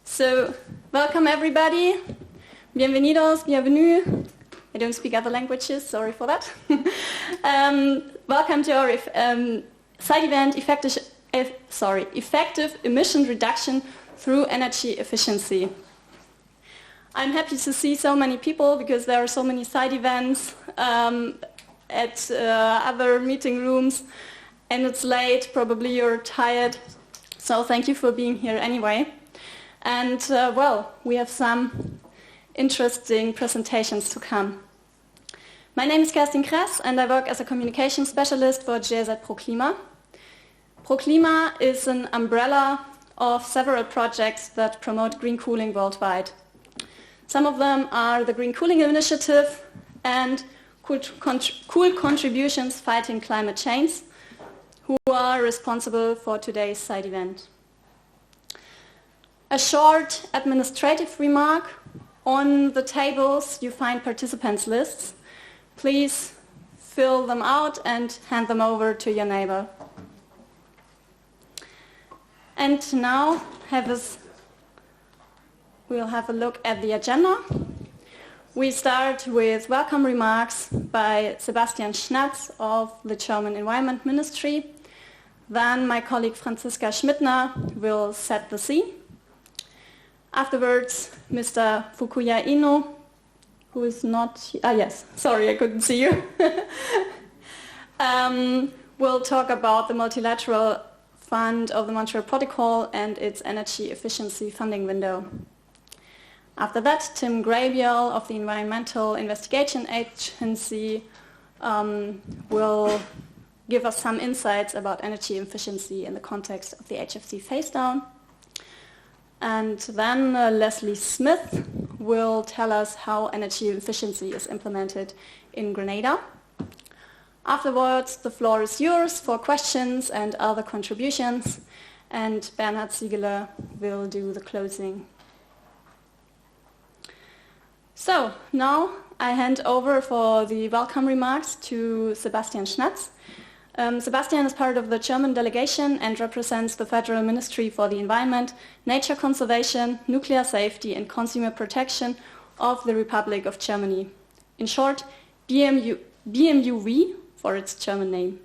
So, welcome everybody. Bienvenidos, bienvenue. I don't speak other languages, sorry for that. Welcome to our side event, effective emission reduction through energy efficiency. I'm happy to see so many people because there are so many side events at other meeting rooms, and it's late, probably you're tired, so thank you for being here anyway. And well, we have some interesting presentations to come. My name is Kerstin Kress and I work as a communication specialist for GIZ ProClima. ProClima is an umbrella of several projects that promote green cooling worldwide. Some of them are the Green Cooling Initiative and Cool Contributions Fighting Climate Change, who are responsible for today's side event. A short administrative remark. On the tables you find participants' lists. Please fill them out and hand them over to your neighbor. And now we'll have a look at the agenda. We start with welcome remarks by Sebastian Schnatz of the German Environment Ministry. Then my colleague Franziska Schmidtner will set the scene. Afterwards, Mr. Fukuya Ino, who is not... yes, sorry, I couldn't see you. We'll talk about the multilateral fund of the Montreal Protocol and its energy efficiency funding window. After that, Tim Grabiel of the Environmental Investigation Agency will give us some insights about energy efficiency in the context of the HFC phase-down. And then Leslie Smith will tell us how energy efficiency is implemented in Grenada. Afterwards, the floor is yours for questions and other contributions, and Bernhard Ziegler will do the closing. So now I hand over for the welcome remarks to Sebastian Schnatz. Sebastian is part of the German delegation and represents the Federal Ministry for the Environment, Nature Conservation, Nuclear Safety and Consumer Protection of the Republic of Germany. In short, BMUV for its German name.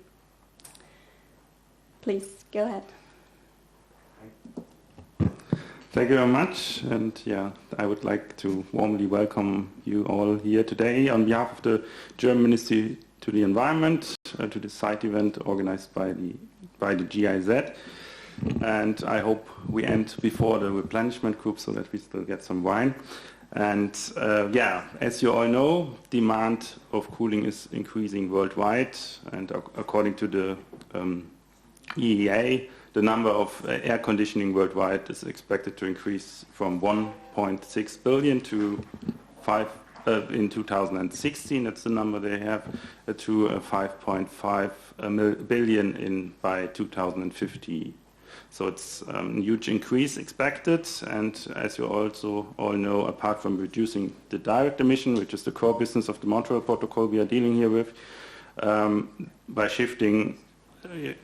Please, go ahead. Thank you very much, and I would like to warmly welcome you all here today on behalf of the German Ministry to the Environment, to the site event organized by the GIZ, and I hope we end before the replenishment group so that we still get some wine. And as you all know, demand of cooling is increasing worldwide, and according to the EEA, the number of air conditioning worldwide is expected to increase from 1.6 billion to in 2016, that's the number they have, to 5.5 billion by 2050. So it's a huge increase expected, and as you also all know, apart from reducing the direct emission, which is the core business of the Montreal Protocol we are dealing here with, by shifting,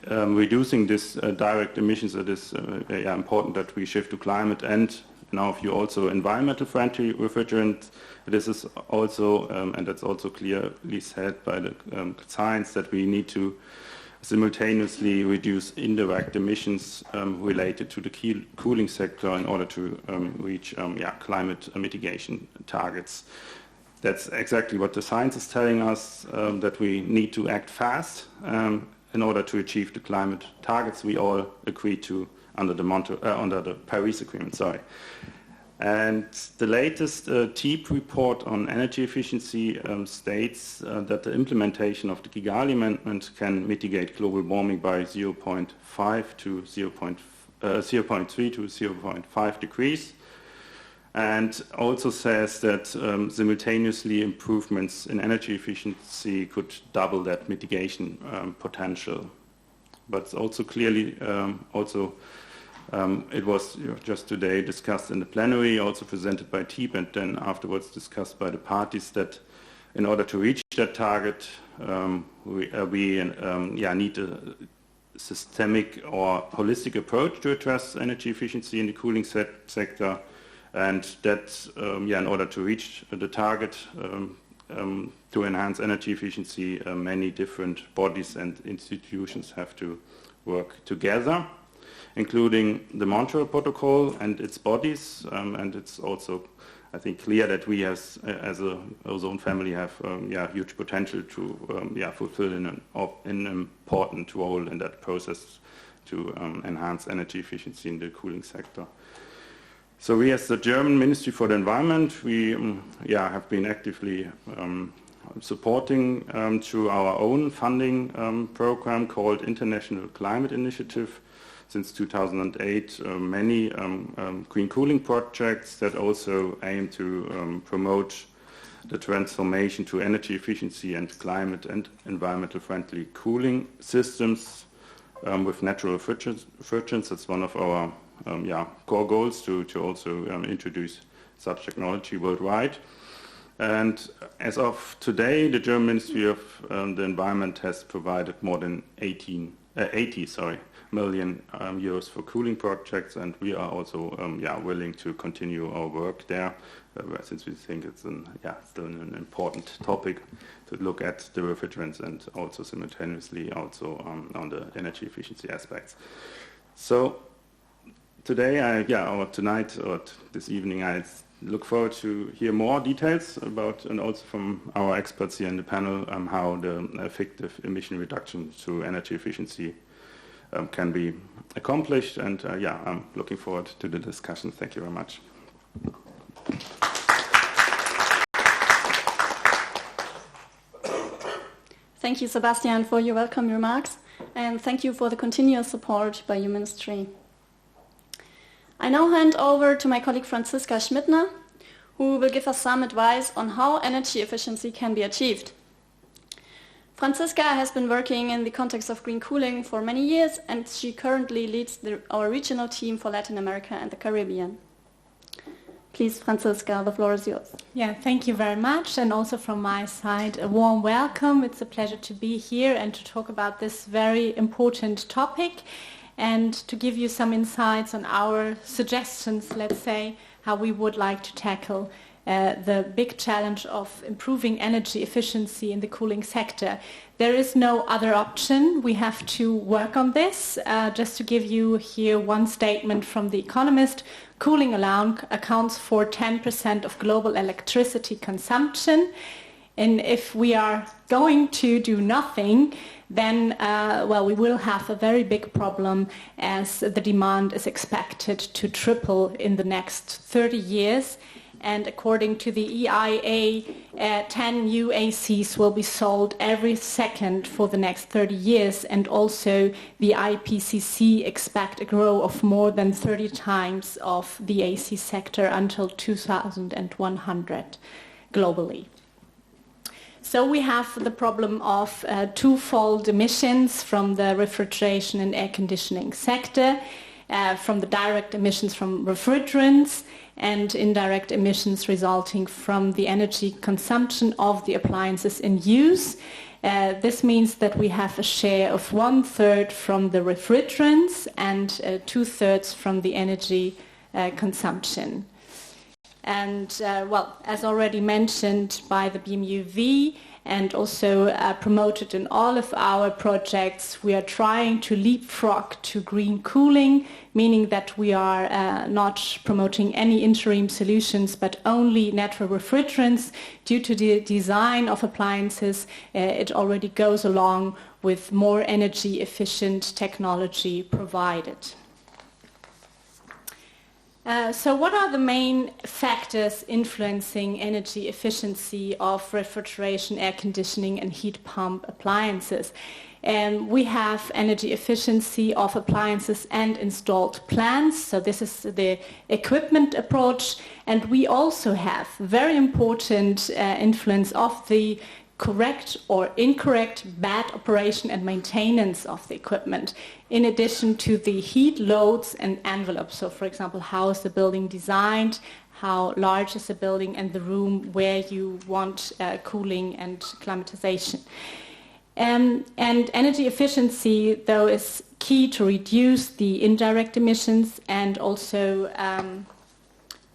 reducing this direct emissions, it is important that we shift to climate and, in our view, also environmental friendly refrigerant. This is also, and that's also clearly said by the science, that we need to simultaneously reduce indirect emissions related to the cooling sector in order to reach climate mitigation targets. That's exactly what the science is telling us, that we need to act fast in order to achieve the climate targets we all agreed to under the Paris Agreement. And the latest TEEP report on energy efficiency states that the implementation of the Kigali Amendment can mitigate global warming by 0.3 to 0.5 degrees, and also says that simultaneously improvements in energy efficiency could double that mitigation potential. But also clearly it was just today discussed in the plenary, also presented by TEEP, and then afterwards discussed by the parties, that in order to reach that target, we need systemic or holistic approach to address energy efficiency in the cooling sector, and that in order to reach the target to enhance energy efficiency, many different bodies and institutions have to work together, including the Montreal Protocol and its bodies, and it's also, I think, clear that we as a ozone family have huge potential to fulfill an important role in that process to enhance energy efficiency in the cooling sector. So we, as the German Ministry for the Environment, we have been actively supporting through our own funding program called International Climate Initiative. Since 2008, many green cooling projects that also aim to promote the transformation to energy efficiency and climate and environmental friendly cooling systems with natural refrigerants. That's one of our core goals to also introduce such technology worldwide. And as of today, the German Ministry of the Environment has provided more than 80 million euros for cooling projects, and we are also willing to continue our work there, since we think it's still an important topic to look at the refrigerants and also simultaneously also on the energy efficiency aspects. So today, or tonight, or this evening, I look forward to hear more details about, and also from our experts here in the panel, how the effective emission reduction through energy efficiency can be accomplished. And I'm looking forward to the discussion. Thank you very much. Thank you, Sebastian, for your welcome remarks, and thank you for the continuous support by your ministry. I now hand over to my colleague Franziska Schmidtner, who will give us some advice on how energy efficiency can be achieved. Franziska has been working in the context of green cooling for many years, and she currently leads our regional team for Latin America and the Caribbean. Please, Franziska, the floor is yours. Yeah, thank you very much, and also from my side, a warm welcome. It's a pleasure to be here and to talk about this very important topic, and to give you some insights on our suggestions, let's say, how we would like to tackle the big challenge of improving energy efficiency in the cooling sector. There is no other option. We have to work on this. Just to give you here one statement from The Economist, cooling alone accounts for 10% of global electricity consumption. And if we are going to do nothing, then we will have a very big problem, as the demand is expected to triple in the next 30 years. And according to the EIA, 10 new ACs will be sold every second for the next 30 years. And also the IPCC expect a growth of more than 30 times of the AC sector until 2100 globally. So we have the problem of twofold emissions from the refrigeration and air conditioning sector, from the direct emissions from refrigerants and indirect emissions resulting from the energy consumption of the appliances in use. This means that we have a share of 1/3 from the refrigerants and 2/3 from the energy consumption. And as already mentioned by the BMUV and also promoted in all of our projects, we are trying to leapfrog to green cooling, meaning that we are not promoting any interim solutions, but only natural refrigerants. Due to the design of appliances, it already goes along with more energy efficient technology provided. So what are the main factors influencing energy efficiency of refrigeration, air conditioning and heat pump appliances? We have energy efficiency of appliances and installed plants, so this is the equipment approach, and we also have very important influence of the correct or incorrect bad operation and maintenance of the equipment, in addition to the heat loads and envelopes. So for example, how is the building designed, how large is the building and the room where you want cooling and climatization. And energy efficiency, though, is key to reduce the indirect emissions and also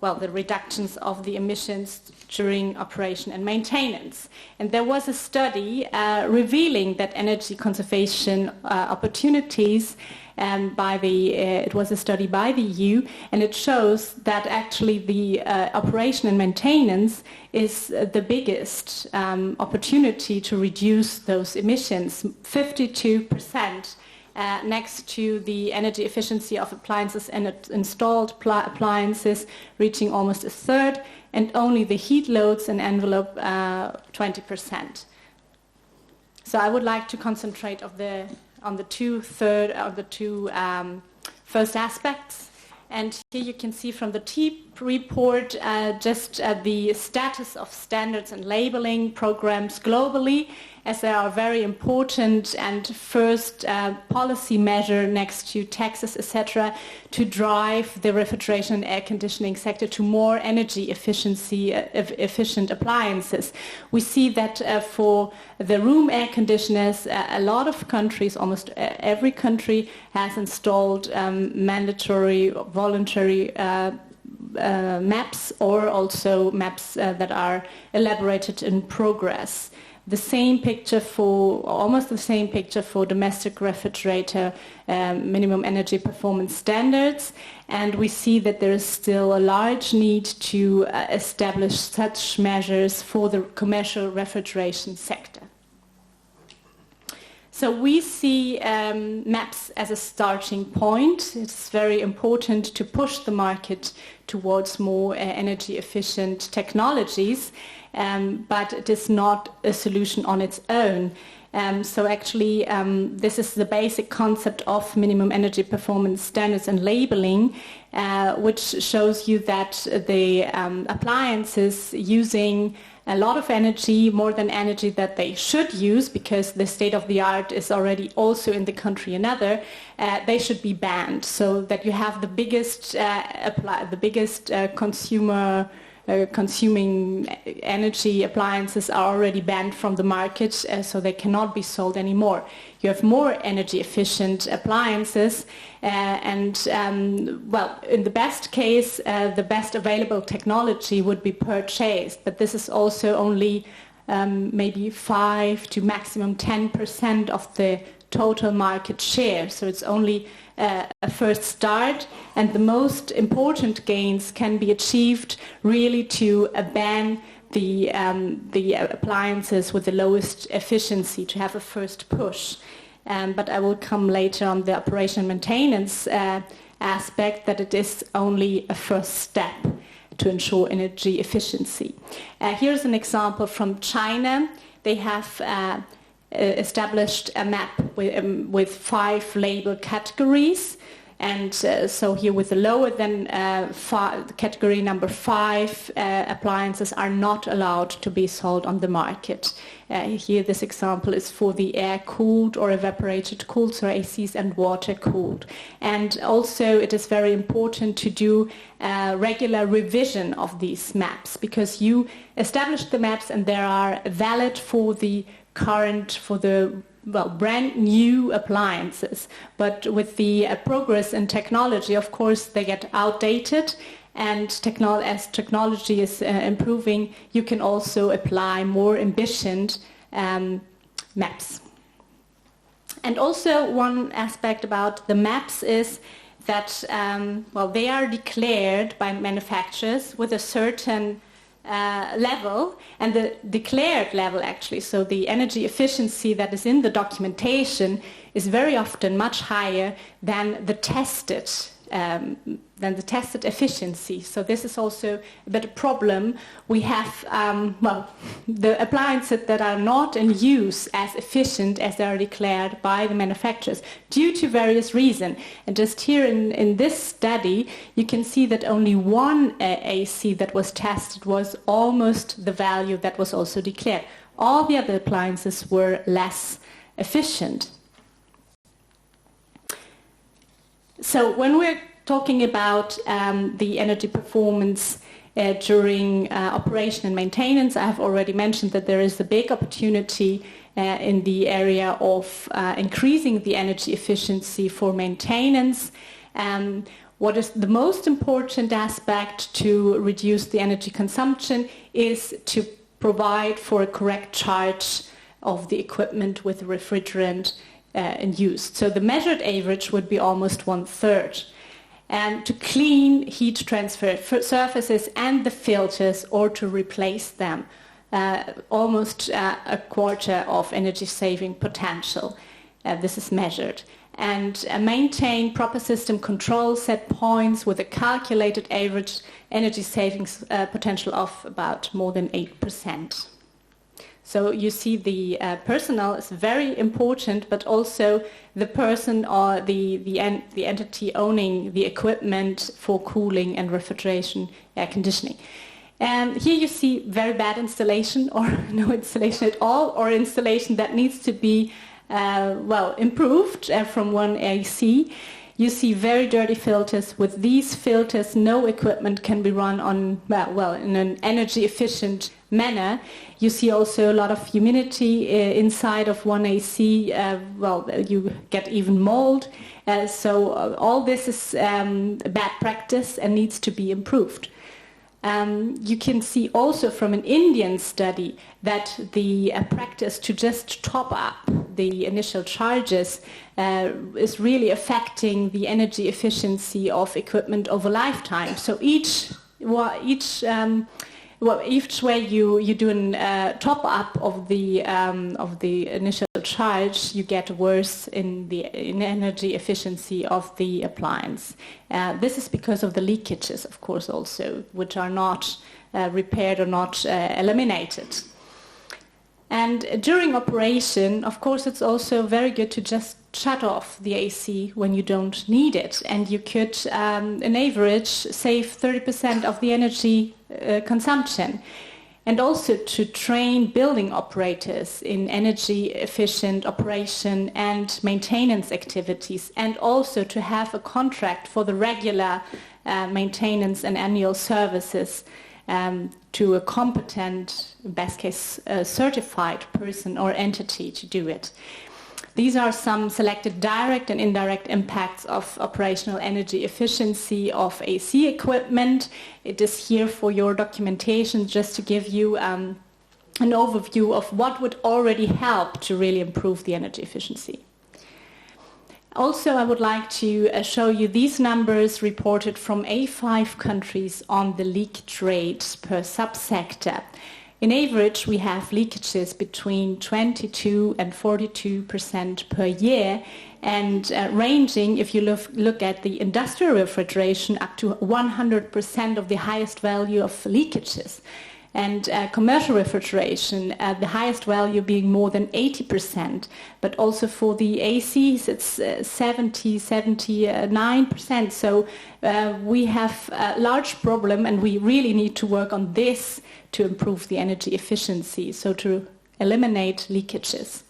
the reductions of the emissions during operation and maintenance. And there was a study revealing that energy conservation opportunities it was a study by the EU, and it shows that actually the operation and maintenance is the biggest opportunity to reduce those emissions, 52%. Next to the energy efficiency of appliances and installed appliances reaching almost a third, and only the heat loads and envelope 20%. So I would like to concentrate on the two first aspects. And here you can see from the TEEP report just the status of standards and labeling programs globally, as they are very important and first policy measure next to taxes, etc., to drive the refrigeration and air conditioning sector to more energy efficient appliances. We see that for the room air conditioners, a lot of countries, almost every country, has installed mandatory, voluntary maps, or also maps that are elaborated in progress. Almost the same picture for domestic refrigerator minimum energy performance standards, and we see that there is still a large need to establish such measures for the commercial refrigeration sector. So we see maps as a starting point. It's very important to push the market towards more energy efficient technologies, but it is not a solution on its own. So actually this is the basic concept of minimum energy performance standards and labeling, which shows you that the appliances using a lot of energy, more than energy that they should use, because the state of the art is already also in the country another, they should be banned, so that you have the biggest consuming energy appliances are already banned from the market, so they cannot be sold anymore. You have more energy efficient appliances, in the best case, the best available technology would be purchased, but this is also only maybe 5 to maximum 10% of the total market share. So it's only a first start, and the most important gains can be achieved really to ban the appliances with the lowest efficiency, to have a first push. But I will come later on the operation and maintenance aspect, that it is only a first step to ensure energy efficiency. Here's an example from China. They have established a map with 5 label categories, and so here with the lower than category number 5 appliances are not allowed to be sold on the market. Here this example is for the air-cooled or evaporated-cooled, so ACs and water-cooled. And also it is very important to do regular revision of these maps, because you establish the maps and they are valid for the brand new appliances, but with the progress in technology, of course, they get outdated, and as technology is improving, you can also apply more ambitious maps. And also one aspect about the maps is that they are declared by manufacturers with a certain level, and the declared level actually, so the energy efficiency that is in the documentation, is very often much higher than the tested efficiency. So this is also a bit of a problem. We have the appliances that are not in use as efficient as they are declared by the manufacturers due to various reasons. And just here in this study, you can see that only one AC that was tested was almost the value that was also declared. All the other appliances were less efficient. So when we're talking about the energy performance during operation and maintenance, I have already mentioned that there is a big opportunity in the area of increasing the energy efficiency for maintenance. What is the most important aspect to reduce the energy consumption is to provide for a correct charge of the equipment with refrigerant in use. So the measured average would be almost 1/3. And to clean heat transfer surfaces and the filters, or to replace them, almost a quarter of energy saving potential. This is measured. And maintain proper system control set points with a calculated average energy savings potential of about more than 8%. So you see the personnel is very important, but also the person or the entity owning the equipment for cooling and refrigeration, air conditioning. And here you see very bad installation or no installation at all, or installation that needs to be improved from one AC. You see very dirty filters. With these filters, no equipment can be run on in an energy efficient manner. You see also a lot of humidity inside of one AC. You get even mold. So all this is bad practice and needs to be improved. You can see also from an Indian study that the practice to just top up the initial charges is really affecting the energy efficiency of equipment over lifetime. So each way you do a top up of the initial charge, you get worse in energy efficiency of the appliance. This is because of the leakages, of course, also, which are not repaired or not eliminated. And during operation, of course, it's also very good to just shut off the AC when you don't need it. And you could, on average, save 30% of the energy consumption. And also to train building operators in energy efficient operation and maintenance activities, and also to have a contract for the regular maintenance and annual services to a competent, in best case, certified person or entity to do it. These are some selected direct and indirect impacts of operational energy efficiency of AC equipment. It is here for your documentation, just to give you an overview of what would already help to really improve the energy efficiency. Also, I would like to show you these numbers reported from A5 countries on the leakage rates per subsector. In average, we have leakages between 22 and 42% per year, and ranging, if you look at the industrial refrigeration, up to 100% of the highest value of leakages. And commercial refrigeration, the highest value being more than 80%, but also for the ACs it's 79%. So we have a large problem, and we really need to work on this to improve the energy efficiency, so to eliminate leakages.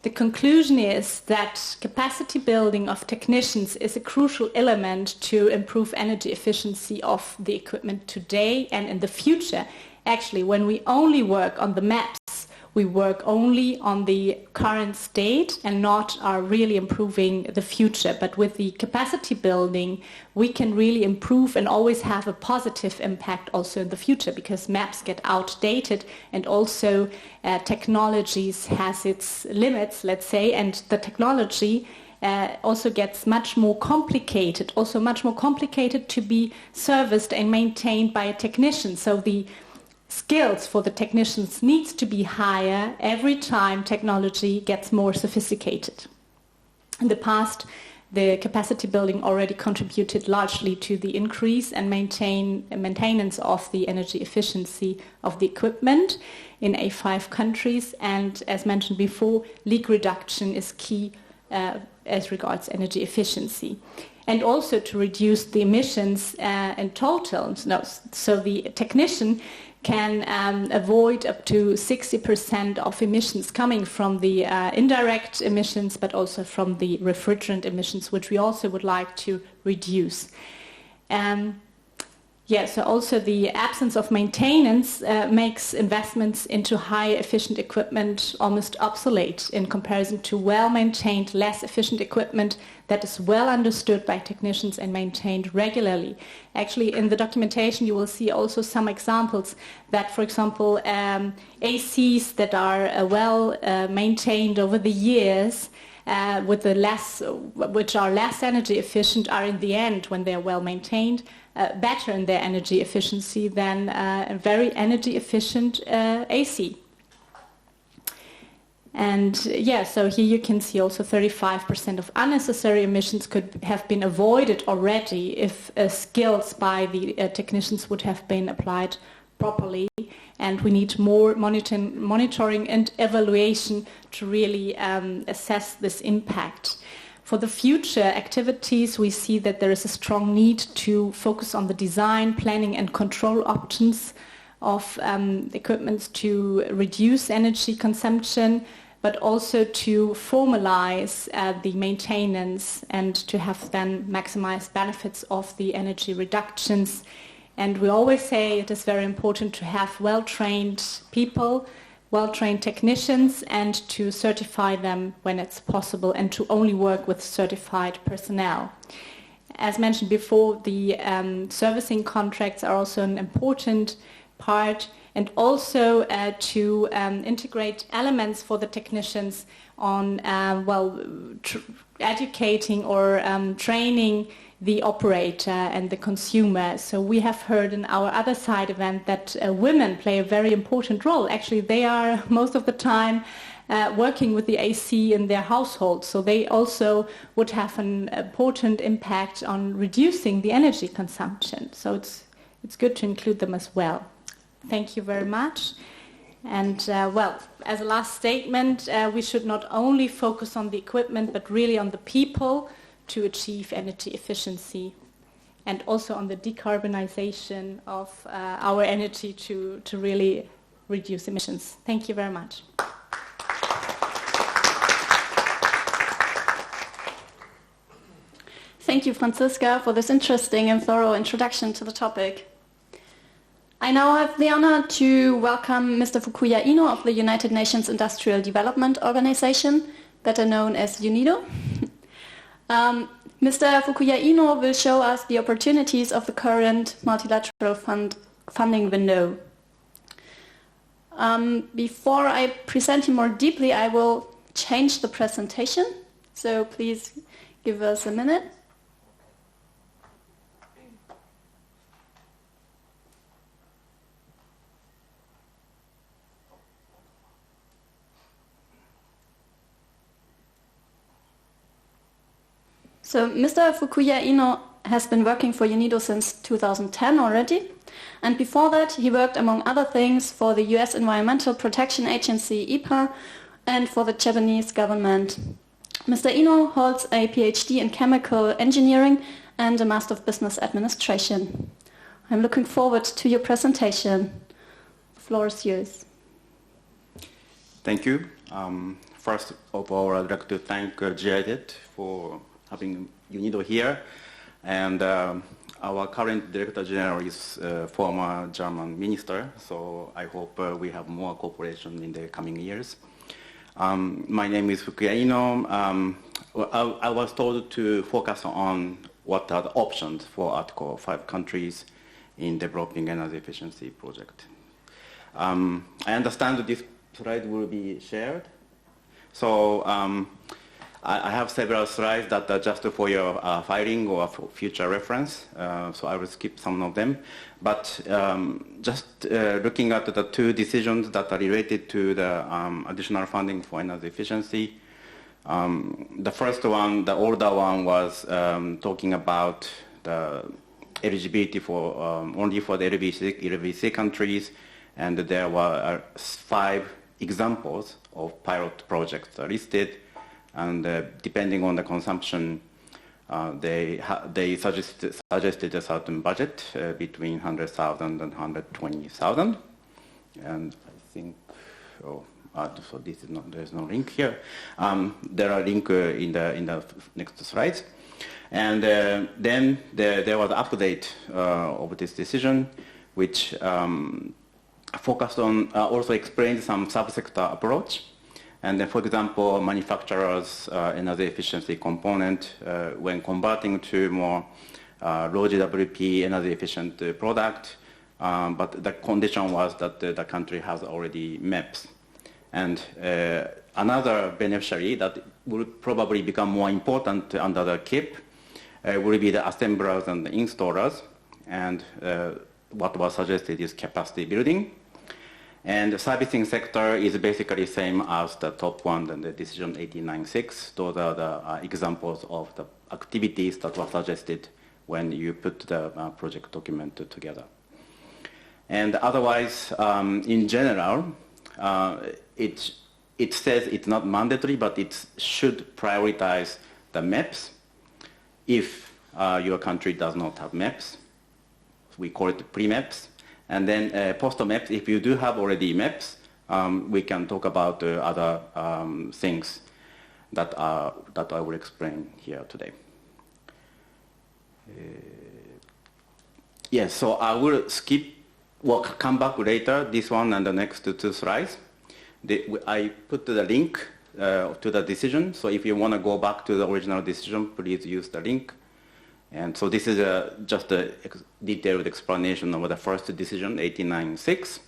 The conclusion is that capacity building of technicians is a crucial element to improve energy efficiency of the equipment today and in the future. Actually, when we only work on the maps, we work only on the current state and not are really improving the future. But with the capacity building, we can really improve and always have a positive impact also in the future, because maps get outdated, and also technologies has its limits, let's say, and the technology also gets much more complicated to be serviced and maintained by a technician. So the skills for the technicians needs to be higher every time technology gets more sophisticated. In the past, the capacity building already contributed largely to the increase and maintenance of the energy efficiency of the equipment in A5 countries, and as mentioned before, leak reduction is key as regards energy efficiency. And also to reduce the emissions in total. So the technician can avoid up to 60% of emissions coming from the indirect emissions, but also from the refrigerant emissions, which we also would like to reduce. Yes, so also the absence of maintenance makes investments into high efficient equipment almost obsolete in comparison to well-maintained, less efficient equipment that is well understood by technicians and maintained regularly. Actually, in the documentation you will see also some examples that, for example, ACs that are well maintained over the years which are less energy efficient are in the end, when they are well maintained, better in their energy efficiency than a very energy efficient AC. And yeah, so here you can see also 35% of unnecessary emissions could have been avoided already if skills by the technicians would have been applied properly, and we need more monitoring and evaluation to really assess this impact. For the future activities, we see that there is a strong need to focus on the design, planning and control options of equipment to reduce energy consumption, but also to formalize the maintenance and to have then maximized benefits of the energy reductions. And we always say it is very important to have well-trained people, well-trained technicians, and to certify them when it's possible, and to only work with certified personnel. As mentioned before, the servicing contracts are also an important part, and also to integrate elements for the technicians on educating or training the operator and the consumer. So we have heard in our other side event that women play a very important role. Actually, they are most of the time working with the AC in their household, so they also would have an important impact on reducing the energy consumption. So it's good to include them as well. Thank you very much. And as a last statement, we should not only focus on the equipment, but really on the people to achieve energy efficiency, and also on the decarbonization of our energy to really reduce emissions. Thank you very much. Thank you, Franziska, for this interesting and thorough introduction to the topic. I now have the honor to welcome Mr. Fukuya Ino of the United Nations Industrial Development Organization, better known as UNIDO. Mr. Fukuya Ino will show us the opportunities of the current multilateral funding window. Before I present him more deeply, I will change the presentation, so please give us a minute. So Mr. Fukuya Ino has been working for UNIDO since 2010 already, and before that he worked, among other things, for the US Environmental Protection Agency, EPA, and for the Japanese government. Mr. Ino holds a PhD in chemical engineering and a Master of Business Administration. I'm looking forward to your presentation. The floor is yours. Thank you. First of all, I'd like to thank GIZ for having UNIDO here, and our current Director General is former German minister, so I hope we have more cooperation in the coming years. My name is Fukuya Ino. I was told to focus on what are the options for Article 5 countries in developing energy efficiency project. I understand that this slide will be shared, so I have several slides that are just for your filing or for future reference, so I will skip some of them. But just looking at the two decisions that are related to the additional funding for energy efficiency. The first one, the older one, was talking about the eligibility for only for the LVC countries, and there were 5 examples of pilot projects listed. And depending on the consumption, they suggested a certain budget between 100,000 and 120,000. And I think, so this is not, there's no link here. There are links in the next slides. And then there was an update of this decision, which focused on, also explained some subsector approach. And then, for example, manufacturers' energy efficiency component, when converting to more low GWP energy efficient product, but the condition was that the country has already MEPS. And another beneficiary that will probably become more important under the KIP will be the assemblers and the installers. And what was suggested is capacity building. And the servicing sector is basically same as the top one and the decision 1896. Those are the examples of the activities that were suggested when you put the project document together. And otherwise, in general, it says it's not mandatory, but it should prioritize the MEPS. If your country does not have MEPS, we call it pre-MEPS. And then post-MEPS, if you do have already MEPS, we can talk about other things that I will explain here today. Yes, so I will skip, well, come back later, this one and the next two slides. I put the link to the decision, so if you want to go back to the original decision, please use the link. And so this is just a detailed explanation of the first decision, 1896.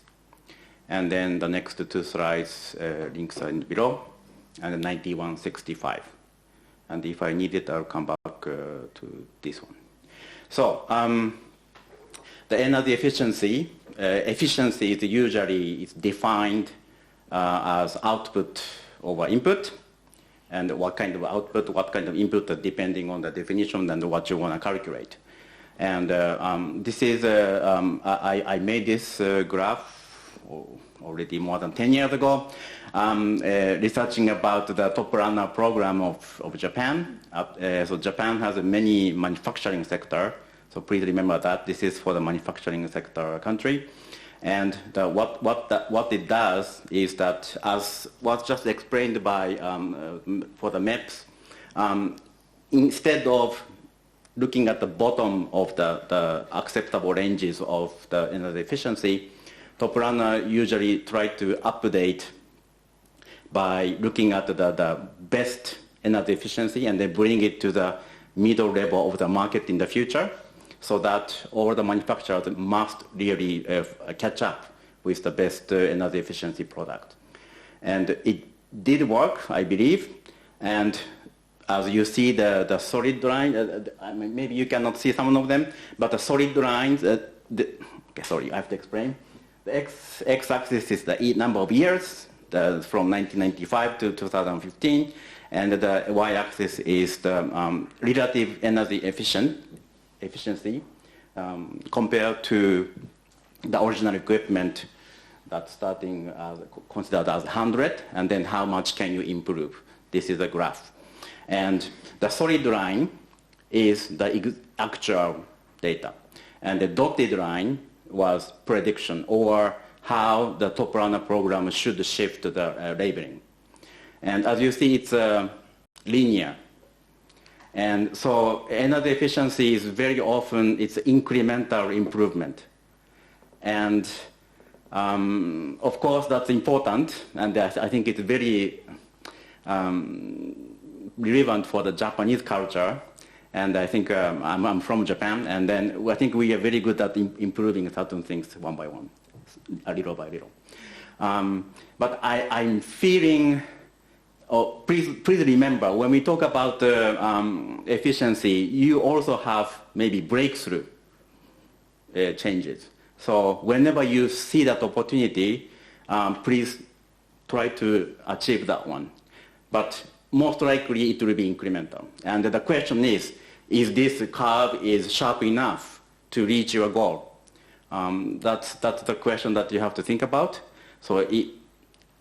And then the next two slides, links are in below, and 9165. And if I need it, I'll come back to this one. So the energy efficiency, efficiency is usually defined as output over input. And what kind of output, what kind of input, depending on the definition and what you want to calculate. And this is, I made this graph already more than 10 years ago, researching about the top runner program of Japan. So Japan has many manufacturing sector, so please remember that this is for the manufacturing sector country. And what it does is that, as was just explained by for the MEPS, instead of looking at the bottom of the acceptable ranges of the energy efficiency, top runner usually try to update by looking at the best energy efficiency and then bring it to the middle level of the market in the future, so that all the manufacturers must really catch up with the best energy efficiency product. And it did work, I believe. And as you see the solid line, I mean, maybe you cannot see some of them, but the solid lines, okay, sorry, I have to explain. The x-axis is the number of years, from 1995 to 2015, and the y-axis is the relative energy efficiency compared to the original equipment that's starting considered as 100, and then how much can you improve. This is a graph. And the solid line is the actual data. And the dotted line was prediction, or how the top runner program should shift the labeling. And as you see, it's linear. And so energy efficiency is very often, it's incremental improvement. And of course that's important, and I think it's very relevant for the Japanese culture. And I think I'm from Japan, and then I think we are very good at improving certain things one by one, little by little. But I'm feeling, oh, please remember, when we talk about efficiency, you also have maybe breakthrough changes. So whenever you see that opportunity, please try to achieve that one. But most likely it will be incremental. And the question is this curve is sharp enough to reach your goal? That's the question that you have to think about. So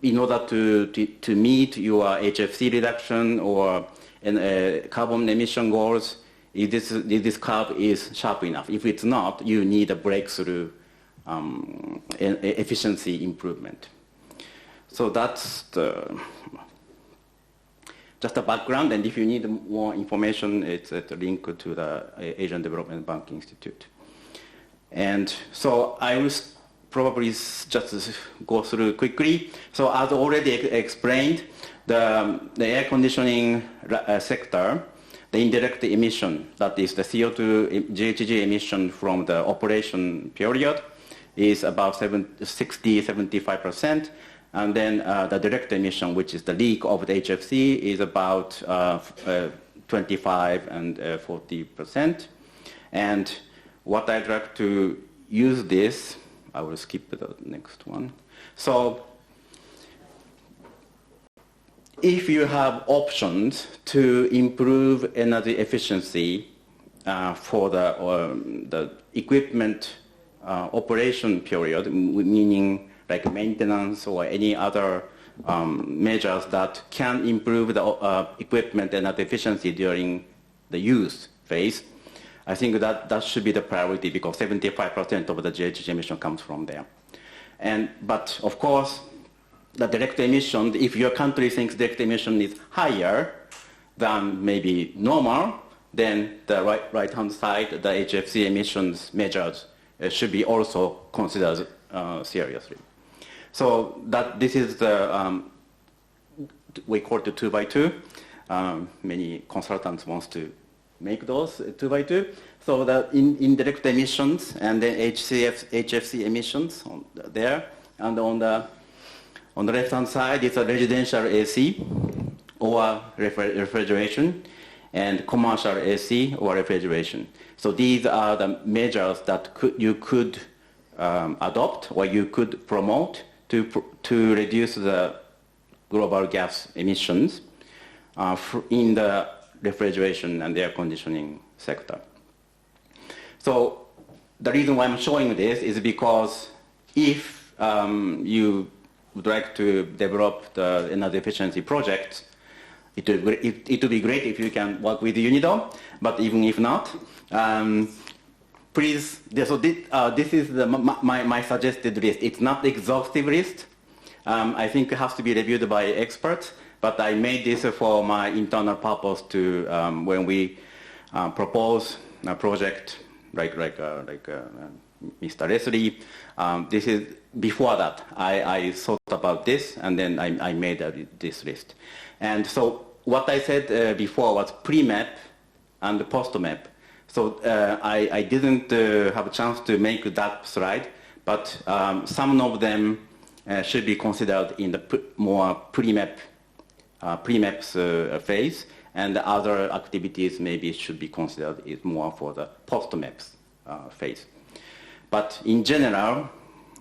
in order to meet your HFC reduction or carbon emission goals, if this curve is sharp enough. If it's not, you need a breakthrough efficiency improvement. So that's the... just a background, and if you need more information, it's a link to the Asian Development Bank Institute. And so I will probably just go through quickly. So as already explained, the air conditioning sector, the indirect emission, that is the CO2 GHG emission from the operation period, is about 60-75%. And then the direct emission, which is the leak of the HFC, is about 25 and 40%. And what I'd like to use this, I will skip the next one. So if you have options to improve energy efficiency for the equipment operation period, meaning like maintenance or any other measures that can improve the equipment energy efficiency during the use phase, I think that should be the priority because 75% of the GHG emission comes from there. But of course, the direct emission, if your country thinks direct emission is higher than maybe normal, then the right-hand side, the HFC emissions measures should be also considered seriously. So this is the, we call it the 2x2. Many consultants want to make those 2x2. So the indirect emissions and then HFC emissions there. And on the left-hand side, it's a residential AC or refrigeration and commercial AC or refrigeration. So these are the measures that you could adopt or you could promote to reduce the global gas emissions in the refrigeration and air conditioning sector. So the reason why I'm showing this is because if you would like to develop the energy efficiency projects, it would be great if you can work with UNIDO, but even if not, please, so this is my suggested list. It's not the exhaustive list. I think it has to be reviewed by experts, but I made this for my internal purpose to, when we propose a project like Mr. Leslie, this is, before that, I thought about this, and then I made this list. And so what I said before was pre-map and post-map. So I didn't have a chance to make that slide, but some of them should be considered in the more pre-maps phase, and the other activities maybe should be considered is more for the post-maps phase. But in general,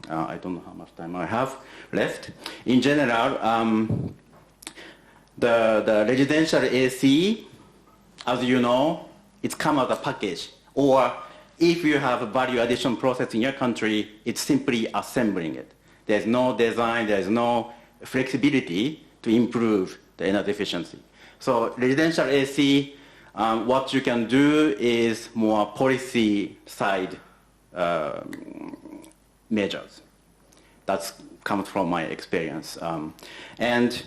I don't know how much time I have left. In general, the residential AC, as you know, it's come as a package. Or if you have a value addition process in your country, it's simply assembling it. There's no design, there's no flexibility to improve the energy efficiency. So residential AC, what you can do is more policy side measures. That comes from my experience. And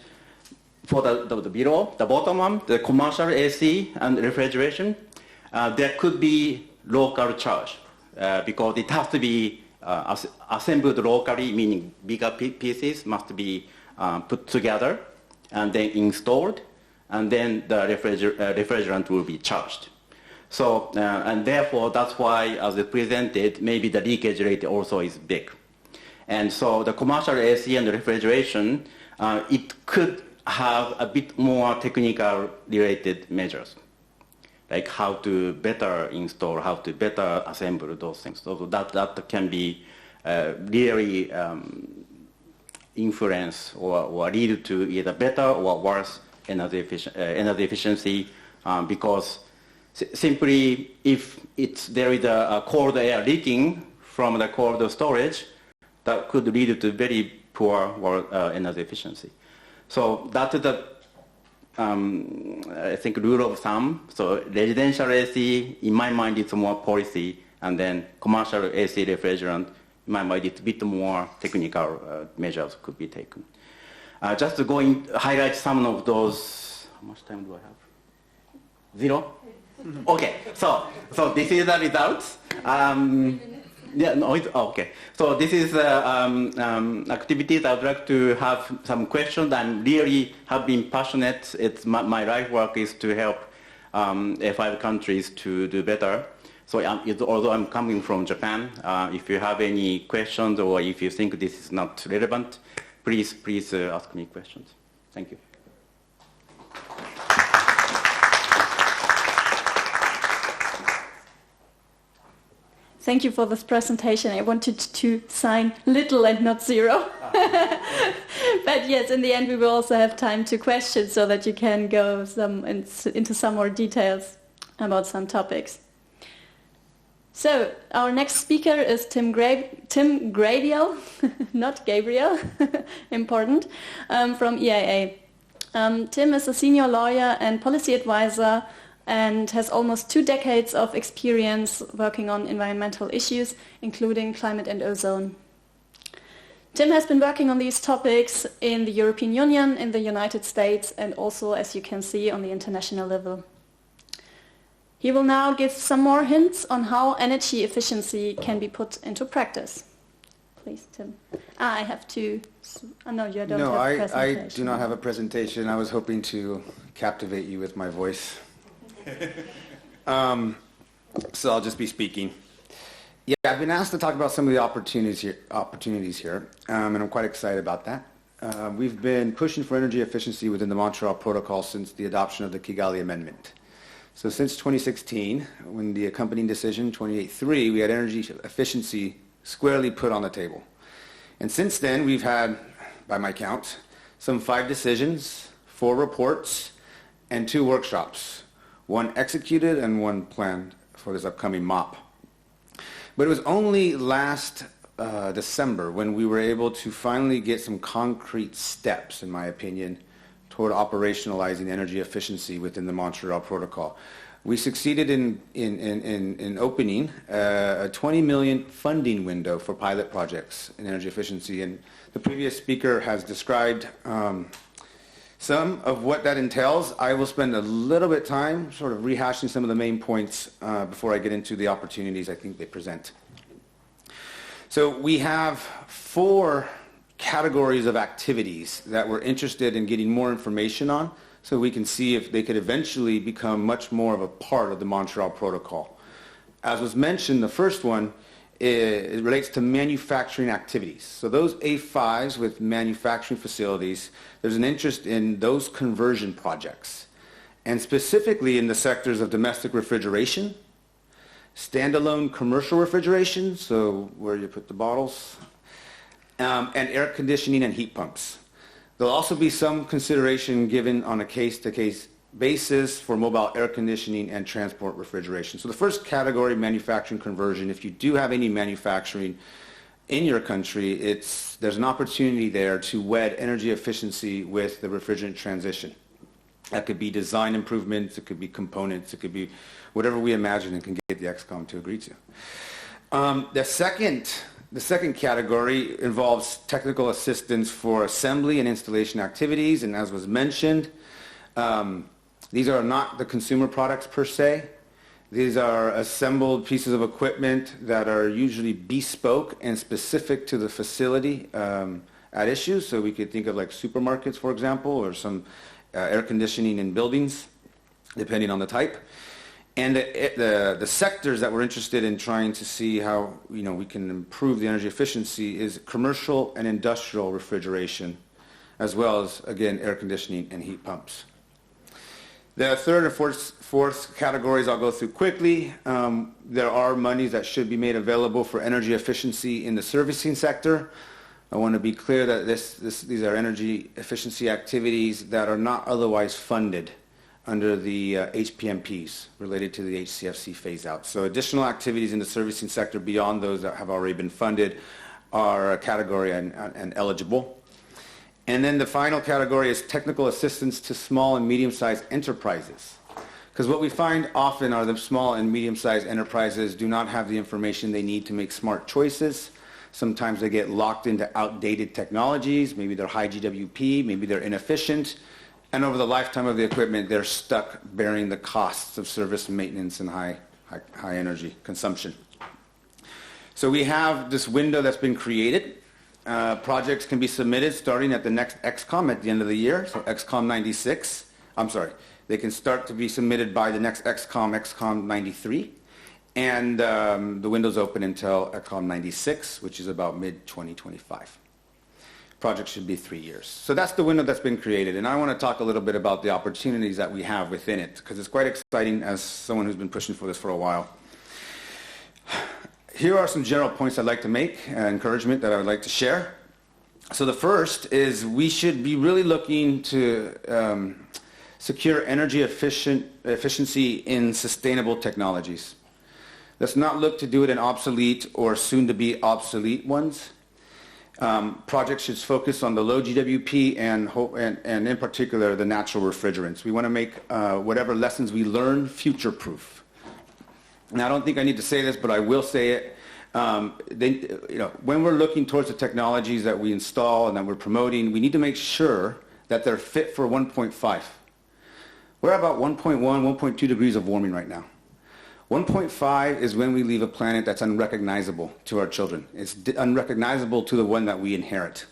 for the below, the bottom one, the commercial AC and refrigeration, there could be local charge because it has to be assembled locally, meaning bigger pieces must be put together and then installed, and then the refrigerant will be charged. So, and therefore, that's why, as it presented, maybe the leakage rate also is big. And so the commercial AC and the refrigeration, it could have a bit more technical related measures, like how to better install, how to better assemble those things. So that can be really influence or lead to either better or worse energy efficiency because simply if there is a cold air leaking from the cold storage, that could lead to very poor energy efficiency. So that is the, I think, rule of thumb. So residential AC, in my mind, it's more policy, and then commercial AC refrigerant, in my mind, it's a bit more technical measures could be taken. Just to highlight some of those how much time do I have? 0? Okay, so this is the results. Yeah, no, okay. So this is activities. I would like to have some questions. I really have been passionate. It's my life work is to help 5 countries to do better. So although I'm coming from Japan, if you have any questions or if you think this is not relevant, please ask me questions. Thank you. Thank you for this presentation. I wanted to sign little and not 0. But yes, in the end we will also have time to questions so that you can go into some more details about some topics. So our next speaker is Tim Gabriel, not Gabriel, important, from EIA. Tim is a senior lawyer and policy advisor and has almost 2 decades of experience working on environmental issues, including climate and ozone. Tim has been working on these topics in the European Union, in the United States, and also, as you can see, on the international level. He will now give some more hints on how energy efficiency can be put into practice. Please, Tim. I have to... no, you don't have a presentation. I do not have a presentation. I was hoping to captivate you with my voice. So I'll just be speaking. Yeah, I've been asked to talk about some of the opportunities here, and I'm quite excited about that. We've been pushing for energy efficiency within the Montreal Protocol since the adoption of the Kigali Amendment. So since 2016, when the accompanying decision 28.3, we had energy efficiency squarely put on the table. And since then, we've had, by my count, some 5 decisions, 4 reports, and 2 workshops. 1 executed and 1 planned for this upcoming MOP. But it was only last December when we were able to finally get some concrete steps, in my opinion, toward operationalizing energy efficiency within the Montreal Protocol. We succeeded in opening a 20 million funding window for pilot projects in energy efficiency, and the previous speaker has described some of what that entails. I will spend a little bit of time sort of rehashing some of the main points before I get into the opportunities I think they present. So we have 4 categories of activities that we're interested in getting more information on so we can see if they could eventually become much more of a part of the Montreal Protocol. As was mentioned, the first one it relates to manufacturing activities. So those A5s with manufacturing facilities, there's an interest in those conversion projects, and specifically in the sectors of domestic refrigeration, standalone commercial refrigeration, so where you put the bottles, and air conditioning and heat pumps. There'll also be some consideration given on a case-to-case basis for mobile air conditioning and transport refrigeration. So the first category, manufacturing conversion, if you do have any manufacturing in your country, there's an opportunity there to wed energy efficiency with the refrigerant transition. That could be design improvements, it could be components, it could be whatever we imagine and can get the ExCom to agree to. The second category involves technical assistance for assembly and installation activities, and as was mentioned, these are not the consumer products per se. These are assembled pieces of equipment that are usually bespoke and specific to the facility at issue. So we could think of like supermarkets, for example, or some air conditioning in buildings, depending on the type. And the sectors that we're interested in trying to see how we can improve the energy efficiency is commercial and industrial refrigeration, as well as, again, air conditioning and heat pumps. The third and fourth categories I'll go through quickly. There are monies that should be made available for energy efficiency in the servicing sector. I want to be clear that these are energy efficiency activities that are not otherwise funded under the HPMPs related to the HCFC phase-out. So additional activities in the servicing sector beyond those that have already been funded are a category and eligible. And then the final category is technical assistance to small and medium-sized enterprises. Because what we find often are the small and medium-sized enterprises do not have the information they need to make smart choices. Sometimes they get locked into outdated technologies. Maybe they're high GWP, maybe they're inefficient. and over the lifetime of the equipment, they're stuck bearing the costs of service and maintenance and high energy consumption. So we have this window that's been created. Projects can be submitted starting at the next XCOM at the end of the year, so XCOM 96. I'm sorry, they can start to be submitted by the next XCOM 93. And the window's open until XCOM 96, which is about mid-2025. Project should be 3 years. So that's the window that's been created. And I want to talk a little bit about the opportunities that we have within it, because it's quite exciting as someone who's been pushing for this for a while. Here are some general points I'd like to make, encouragement that I would like to share. So the first is we should be really looking to secure energy efficiency in sustainable technologies. Let's not look to do it in obsolete or soon-to-be obsolete ones. Projects should focus on the low GWP and in particular the natural refrigerants. We want to make whatever lessons we learn future-proof. Now, I don't think I need to say this, but I will say it. When we're looking towards the technologies that we install and that we're promoting, we need to make sure that they're fit for 1.5. We're about 1.1, 1.2 degrees of warming right now. 1.5 is when we leave a planet that's unrecognizable to our children. It's unrecognizable to the one that we inherit.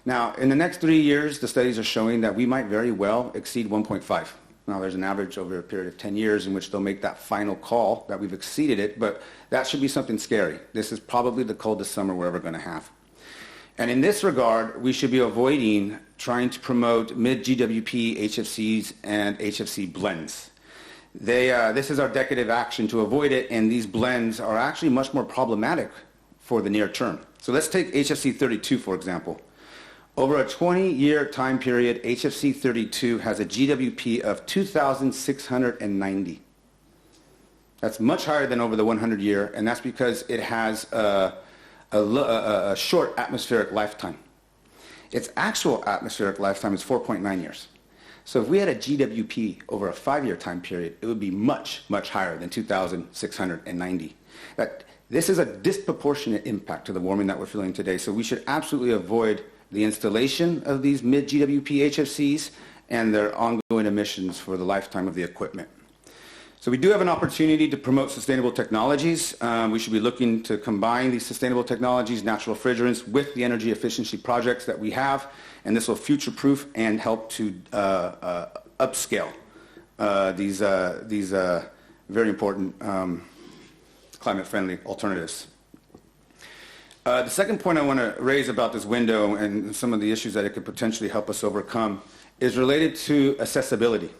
Now, in the next 3 years, the studies are showing that we might very well exceed 1.5. Now, there's an average over a period of 10 years in which they'll make that final call that we've exceeded it, but that should be something scary. This is probably the coldest summer we're ever going to have. And in this regard, we should be avoiding trying to promote mid-GWP HFCs and HFC blends. This is our decade of action to avoid it, and these blends are actually much more problematic for the near term. So let's take HFC 32, for example. Over a 20-year time period, HFC 32 has a GWP of 2,690. That's much higher than over the 100-year, and that's because it has a short atmospheric lifetime. Its actual atmospheric lifetime is 4.9 years. So if we had a GWP over a 5-year time period, it would be much, much higher than 2,690. This is a disproportionate impact to the warming that we're feeling today, so we should absolutely avoid the installation of these mid-GWP HFCs and their ongoing emissions for the lifetime of the equipment. So we do have an opportunity to promote sustainable technologies. We should be looking to combine these sustainable technologies, natural refrigerants, with the energy efficiency projects that we have, and this will future-proof and help to upscale these very important climate-friendly alternatives. The second point I want to raise about this window and some of the issues that it could potentially help us overcome is related to accessibility.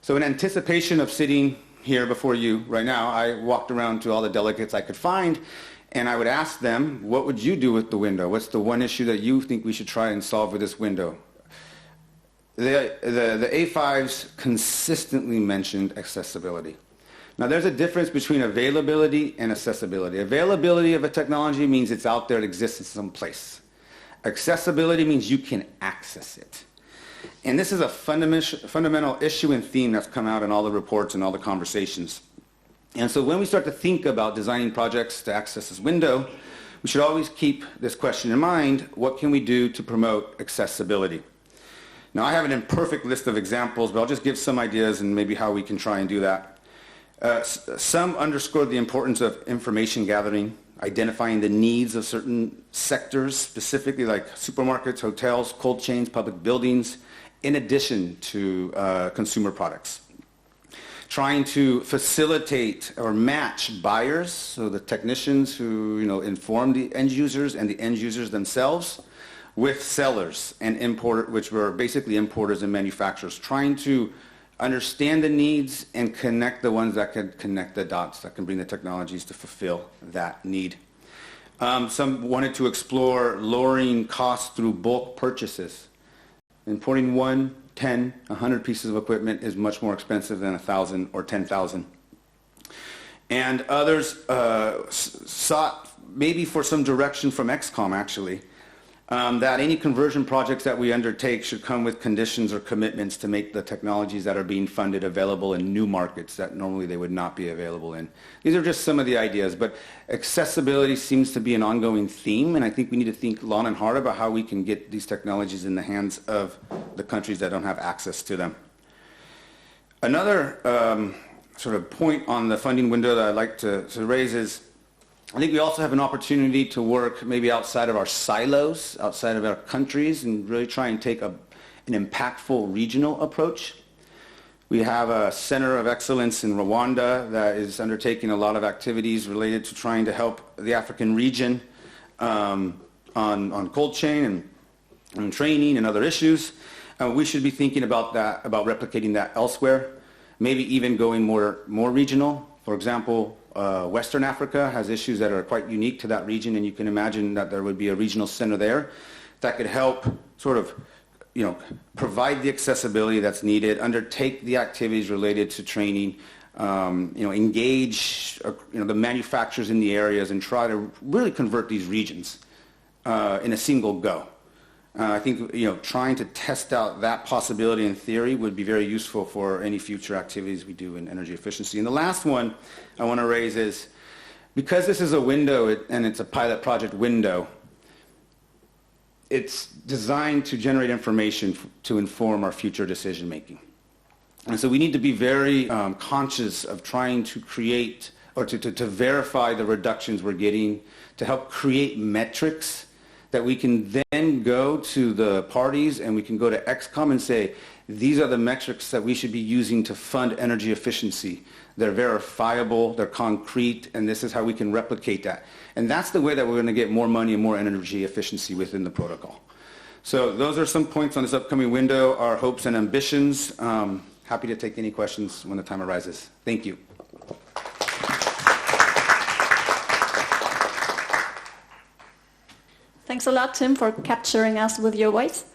So in anticipation of sitting here before you right now, I walked around to all the delegates I could find, and I would ask them, what would you do with the window? What's the one issue that you think we should try and solve with this window? The A5s consistently mentioned accessibility. Now, there's a difference between availability and accessibility. Availability of a technology means it's out there, it exists in some place. Accessibility means you can access it. And this is a fundamental issue and theme that's come out in all the reports and all the conversations. And so when we start to think about designing projects to access this window, we should always keep this question in mind: what can we do to promote accessibility? Now, I have an imperfect list of examples, but I'll just give some ideas and maybe how we can try and do that. Some underscore the importance of information gathering, identifying the needs of certain sectors, specifically like supermarkets, hotels, cold chains, public buildings, in addition to consumer products. Trying to facilitate or match buyers, so the technicians who inform the end users and the end users themselves, with sellers and importers, which were basically importers and manufacturers, trying to understand the needs and connect the ones that can connect the dots, that can bring the technologies to fulfill that need. Some wanted to explore lowering costs through bulk purchases. Importing 1, 10, 100 pieces of equipment is much more expensive than 1,000 or 10,000. And others sought maybe for some direction from XCOM, actually, that any conversion projects that we undertake should come with conditions or commitments to make the technologies that are being funded available in new markets that normally they would not be available in. These are just some of the ideas, but accessibility seems to be an ongoing theme, and I think we need to think long and hard about how we can get these technologies in the hands of the countries that don't have access to them. Another sort of point on the funding window that I'd like to raise is I think we also have an opportunity to work maybe outside of our silos, outside of our countries, and really try and take an impactful regional approach. We have a center of excellence in Rwanda that is undertaking a lot of activities related to trying to help the African region on cold chain and training and other issues. We should be thinking about that, about replicating that elsewhere, maybe even going more regional. For example, Western Africa has issues that are quite unique to that region, and you can imagine that there would be a regional center there that could help sort of, provide the accessibility that's needed, undertake the activities related to training, engage, the manufacturers in the areas, and try to really convert these regions in a single go. I think trying to test out that possibility in theory would be very useful for any future activities we do in energy efficiency. And the last one I want to raise is, because this is a window and it's a pilot project window, it's designed to generate information to inform our future decision making. And so we need to be very conscious of trying to create or to verify the reductions we're getting, to help create metrics that we can then go to the parties and we can go to XCOM and say, these are the metrics that we should be using to fund energy efficiency. They're verifiable, they're concrete, and this is how we can replicate that. And that's the way that we're going to get more money and more energy efficiency within the protocol. So those are some points on this upcoming window, our hopes and ambitions. Happy to take any questions when the time arises. Thank you. Thanks a lot, Tim, for capturing us with your voice.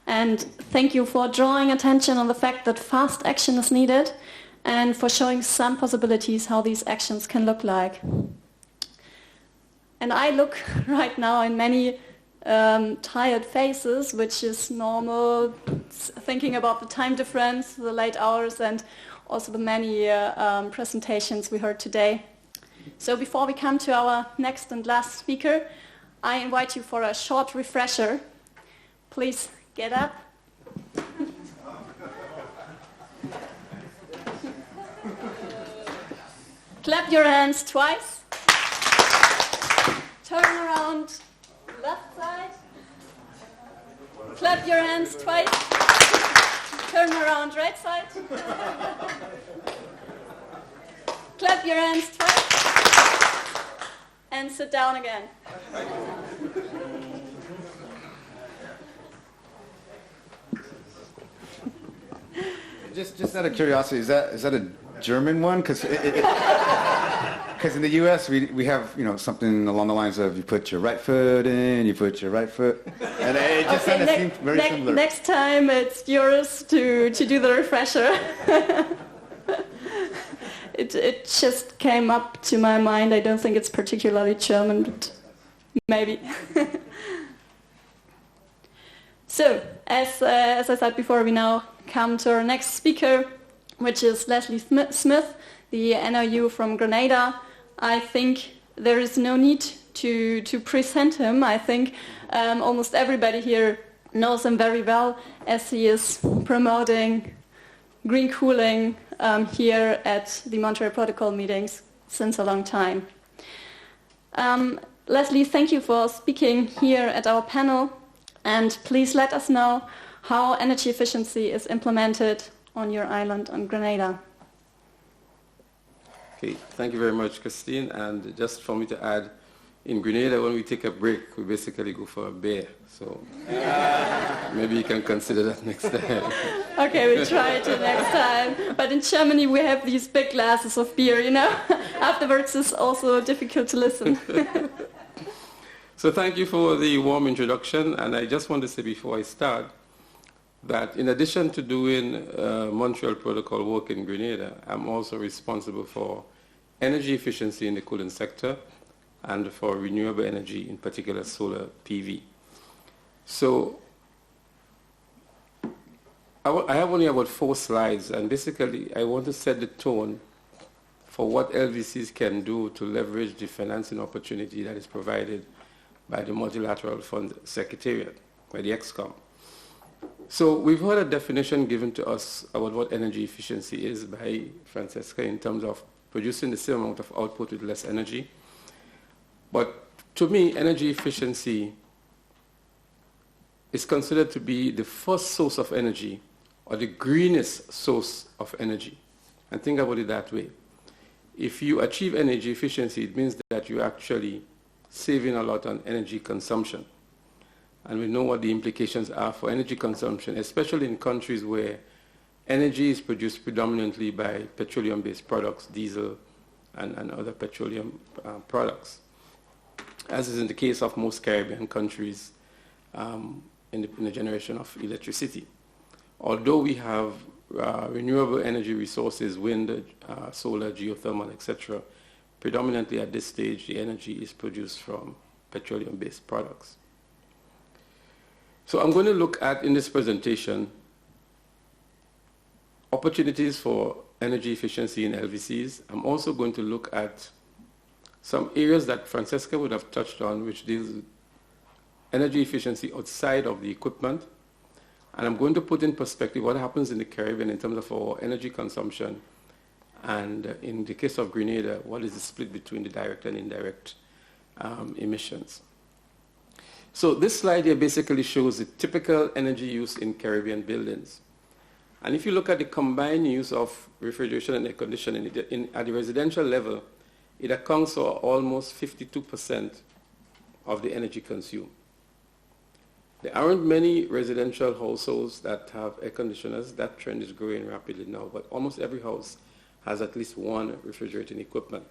And thank you for drawing attention on the fact that fast action is needed and for showing some possibilities how these actions can look like. And I look right now in many tired faces, which is normal, thinking about the time difference, the late hours, and also the many presentations we heard today. So before we come to our next and last speaker, I invite you for a short refresher. Please get up. Clap your hands twice. Turn around left side. Clap your hands twice. Turn around right side. Clap your hands twice. And sit down again. Just out of curiosity, is that a German one? Because in the U.S. we have something along the lines of you put your right foot in, you put your right foot, and it just kind of seems very similar. Next time it's yours to do the refresher. It just came up to my mind. I don't think it's particularly German, but maybe. So, as I said before, we now come to our next speaker, which is Leslie Smith, the NRU from Grenada. I think there is no need to present him. I think almost everybody here knows him very well, as he is promoting green cooling here at the Montreal Protocol meetings since a long time. Leslie, thank you for speaking here at our panel, and please let us know how energy efficiency is implemented on your island on Grenada. Okay, thank you very much, Christine. And just for me to add, in Grenada, when we take a break, we basically go for a beer. So maybe you can consider that next time. Okay, we'll try it next time. But in Germany, we have these big glasses of beer, Afterwards, it's also difficult to listen. So thank you for the warm introduction. And I just want to say before I start that in addition to doing Montreal Protocol work in Grenada, I'm also responsible for energy efficiency in the cooling sector and for renewable energy, in particular solar PV. So I have only about 4 slides, and basically I want to set the tone for what LVCs can do to leverage the financing opportunity that is provided by the Multilateral Fund Secretariat, by the EXCOM. So we've heard a definition given to us about what energy efficiency is by Francesca in terms of producing the same amount of output with less energy. But to me, energy efficiency is considered to be the first source of energy or the greenest source of energy. And think about it that way. If you achieve energy efficiency, it means that you're actually saving a lot on energy consumption. And we know what the implications are for energy consumption, especially in countries where energy is produced predominantly by petroleum-based products, diesel and other petroleum products, as is in the case of most Caribbean countries in the generation of electricity. Although we have renewable energy resources, wind, solar, geothermal, etc., predominantly at this stage, the energy is produced from petroleum-based products. So I'm going to look at, in this presentation, opportunities for energy efficiency in LVCs. I'm also going to look at some areas that Francesca would have touched on, which deals with energy efficiency outside of the equipment. And I'm going to put in perspective what happens in the Caribbean in terms of our energy consumption. And in the case of Grenada, what is the split between the direct and indirect emissions? So this slide here basically shows the typical energy use in Caribbean buildings. And if you look at the combined use of refrigeration and air conditioning at the residential level, it accounts for almost 52% of the energy consumed. There aren't many residential households that have air conditioners. That trend is growing rapidly now, but almost every house has at least one refrigerating equipment.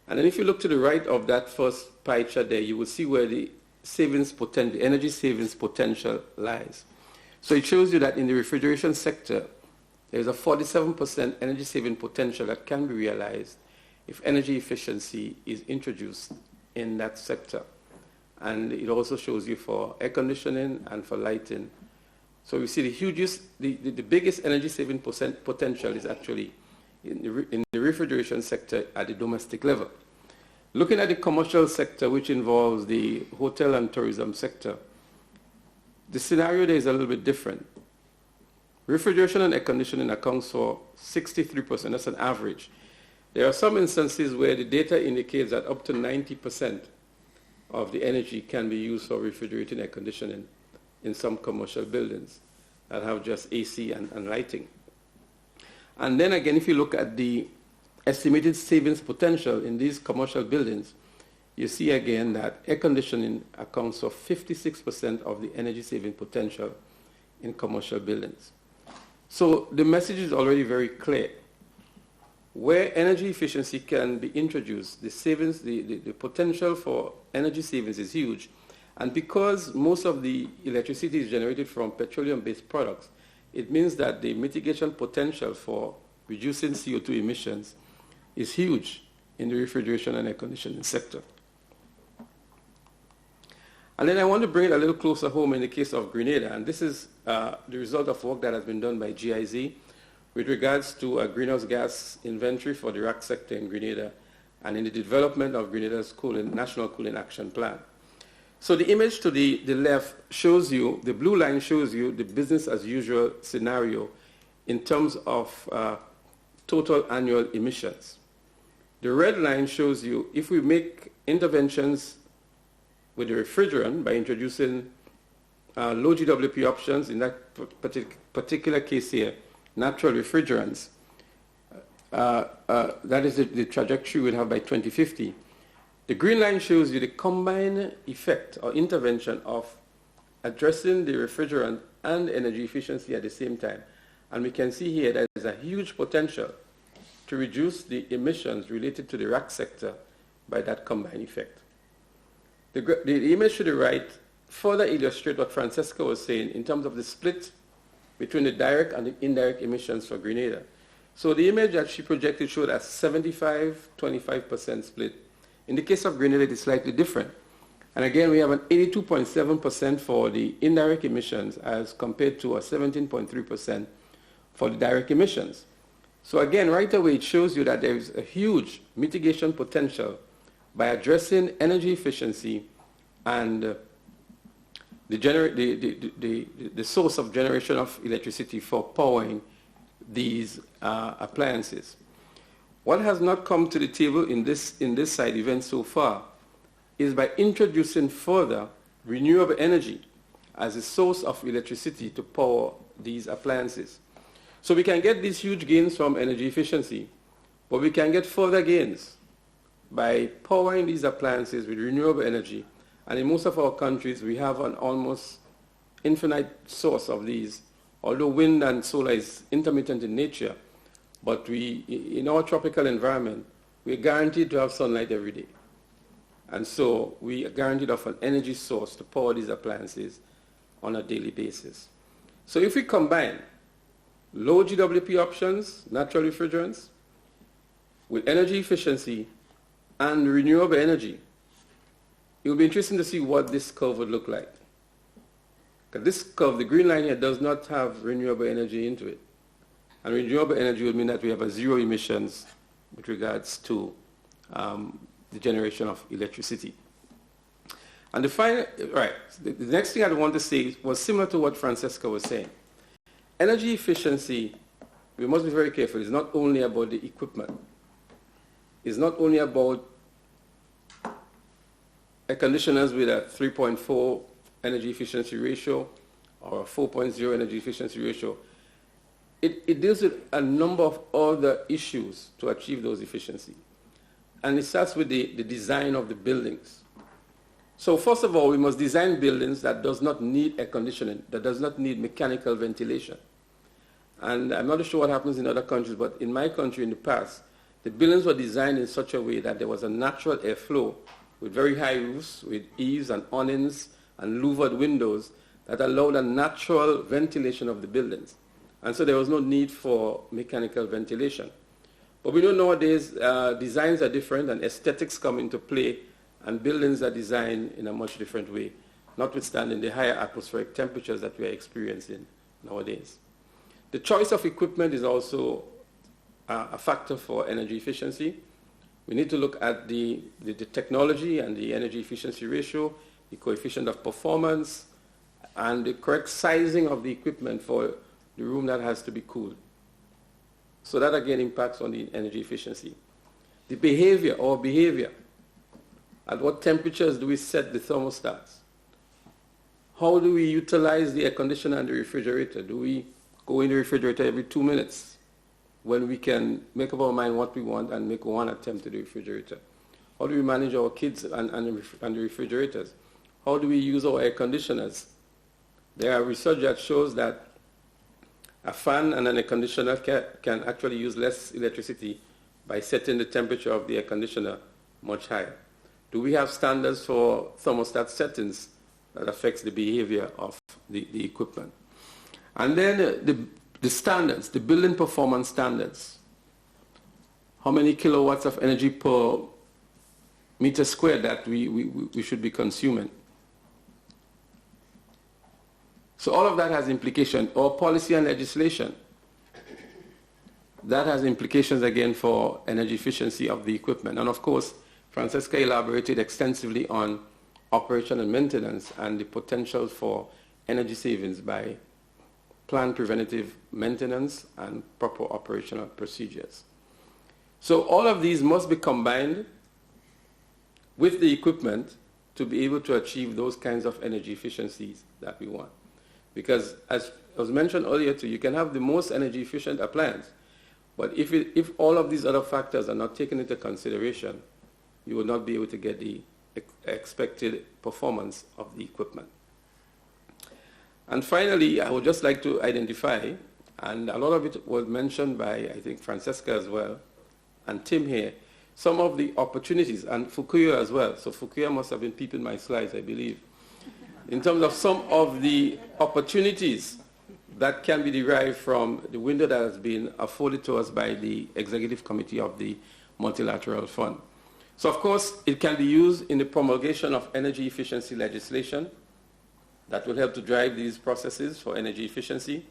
And then if you look to the right of that first pie chart there, you will see where the energy savings potential lies. So it shows you that in the refrigeration sector, there's a 47% energy saving potential that can be realized if energy efficiency is introduced in that sector. And it also shows you for air conditioning and for lighting. So you see the biggest energy saving potential is actually in the refrigeration sector at the domestic level. Looking at the commercial sector, which involves the hotel and tourism sector, the scenario there is a little bit different. Refrigeration and air conditioning accounts for 63%, that's an average. There are some instances where the data indicates that up to 90% of the energy can be used for refrigerating air conditioning in some commercial buildings that have just AC and lighting. And then again, if you look at the estimated savings potential in these commercial buildings, you see again that air conditioning accounts for 56% of the energy saving potential in commercial buildings. So the message is already very clear. Where energy efficiency can be introduced, the savings, the potential for energy savings is huge. And because most of the electricity is generated from petroleum-based products, it means that the mitigation potential for reducing CO2 emissions is huge in the refrigeration and air conditioning sector. And then I want to bring it a little closer home in the case of Grenada, and this is the result of work that has been done by GIZ with regards to a greenhouse gas inventory for the RAC sector in Grenada and in the development of Grenada's National Cooling Action Plan. So the image to the left shows you, the blue line shows you the business as usual scenario in terms of total annual emissions. The red line shows you if we make interventions with the refrigerant by introducing low GWP options, in that particular case here, natural refrigerants, that is the trajectory we'll have by 2050. The green line shows you the combined effect or intervention of addressing the refrigerant and energy efficiency at the same time. And we can see here that there's a huge potential to reduce the emissions related to the RAC sector by that combined effect. The image to the right further illustrates what Francesca was saying in terms of the split between the direct and the indirect emissions for Grenada. So the image that she projected showed a 75-25% split. In the case of Grenada, it is slightly different. And again, we have an 82.7% for the indirect emissions as compared to a 17.3% for the direct emissions. So again, right away, it shows you that there is a huge mitigation potential by addressing energy efficiency and the source of generation of electricity for powering these appliances. What has not come to the table in this side event so far is by introducing further renewable energy as a source of electricity to power these appliances. So we can get these huge gains from energy efficiency, but we can get further gains by powering these appliances with renewable energy. And in most of our countries, we have an almost infinite source of these. Although wind and solar is intermittent in nature, but in our tropical environment, we're guaranteed to have sunlight every day. And so we are guaranteed of an energy source to power these appliances on a daily basis. So if we combine low GWP options, natural refrigerants, with energy efficiency and renewable energy, it will be interesting to see what this curve would look like. Because this curve, the green line here, does not have renewable energy into it. And renewable energy would mean that we have a zero emissions with regards to the generation of electricity. And the next thing I want to say was similar to what Francesca was saying. Energy efficiency, we must be very careful, it's not only about the equipment. It's not only about air conditioners with a 3.4 energy efficiency ratio or a 4.0 energy efficiency ratio. It deals with a number of other issues to achieve those efficiency. And it starts with the design of the buildings. So first of all, we must design buildings that does not need air conditioning, that does not need mechanical ventilation. And I'm not sure what happens in other countries, but in my country in the past, the buildings were designed in such a way that there was a natural airflow with very high roofs, with eaves and awnings and louvered windows that allowed a natural ventilation of the buildings. And so there was no need for mechanical ventilation. But we know nowadays designs are different and aesthetics come into play and buildings are designed in a much different way, notwithstanding the higher atmospheric temperatures that we are experiencing nowadays. The choice of equipment is also a factor for energy efficiency. We need to look at the technology and the energy efficiency ratio, the coefficient of performance, and the correct sizing of the equipment for the room that has to be cooled. So that again impacts on the energy efficiency. The behavior. At what temperatures do we set the thermostats? How do we utilize the air conditioner and the refrigerator? Do we go in the refrigerator every 2 minutes when we can make up our mind what we want and make one attempt to the refrigerator? How do we manage our kids and the refrigerators? How do we use our air conditioners? There are research that shows that a fan and an air conditioner can actually use less electricity by setting the temperature of the air conditioner much higher. Do we have standards for thermostat settings that affects the behavior of the equipment? And then the standards, the building performance standards. How many kilowatts of energy per meter squared that we should be consuming? So all of that has implications, or policy and legislation. That has implications again for energy efficiency of the equipment. And of course, Francesca elaborated extensively on operation and maintenance and the potential for energy savings by planned preventative maintenance and proper operational procedures. So all of these must be combined with the equipment to be able to achieve those kinds of energy efficiencies that we want. Because as was mentioned earlier too, you can have the most energy efficient appliance, but if all of these other factors are not taken into consideration, you will not be able to get the expected performance of the equipment. And finally, I would just like to identify, and a lot of it was mentioned by, I think, Francesca as well, and Tim here, some of the opportunities, and Fukuya as well. So Fukuya must have been peeping my slides, I believe, in terms of some of the opportunities that can be derived from the window that has been afforded to us by the Executive Committee of the Multilateral Fund. So of course, it can be used in the promulgation of energy efficiency legislation that will help to drive these processes for energy efficiency.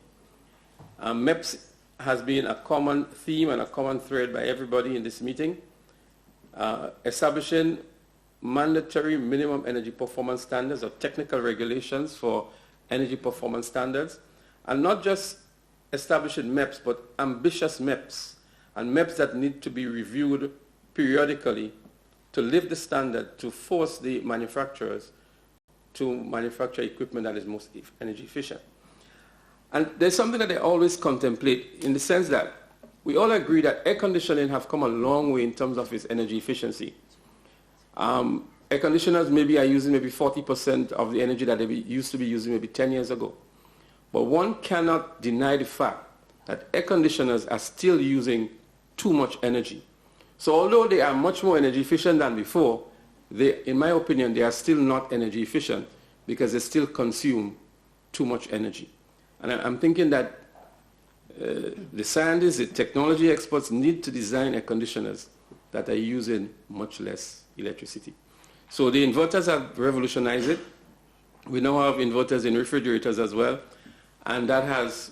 MEPS has been a common theme and a common thread by everybody in this meeting. Establishing mandatory minimum energy performance standards or technical regulations for energy performance standards, and not just establishing MEPS, but ambitious MEPS, and MEPS that need to be reviewed periodically to lift the standard, to force the manufacturers to manufacture equipment that is most energy efficient. And there's something that I always contemplate in the sense that we all agree that air conditioning have come a long way in terms of its energy efficiency. Air conditioners maybe are using maybe 40% of the energy that they used to be using maybe 10 years ago. But one cannot deny the fact that air conditioners are still using too much energy. So although they are much more energy efficient than before, in my opinion, they are still not energy efficient because they still consume too much energy. And I'm thinking that the scientists, the technology experts need to design air conditioners that are using much less electricity. So the inverters have revolutionized it. We now have inverters in refrigerators as well, and that has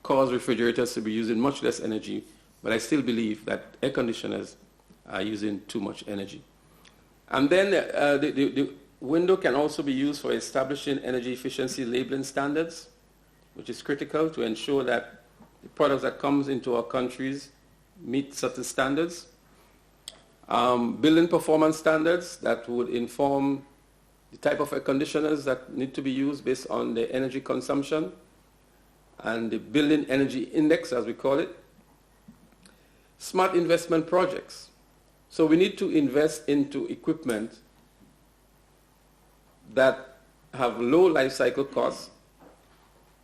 caused refrigerators to be using much less energy, but I still believe that air conditioners are using too much energy. And then the window can also be used for establishing energy efficiency labeling standards, which is critical to ensure that the products that comes into our countries meet certain standards. Building performance standards that would inform the type of air conditioners that need to be used based on the energy consumption, and the building energy index, as we call it. Smart investment projects. So we need to invest into equipment that have low life cycle costs,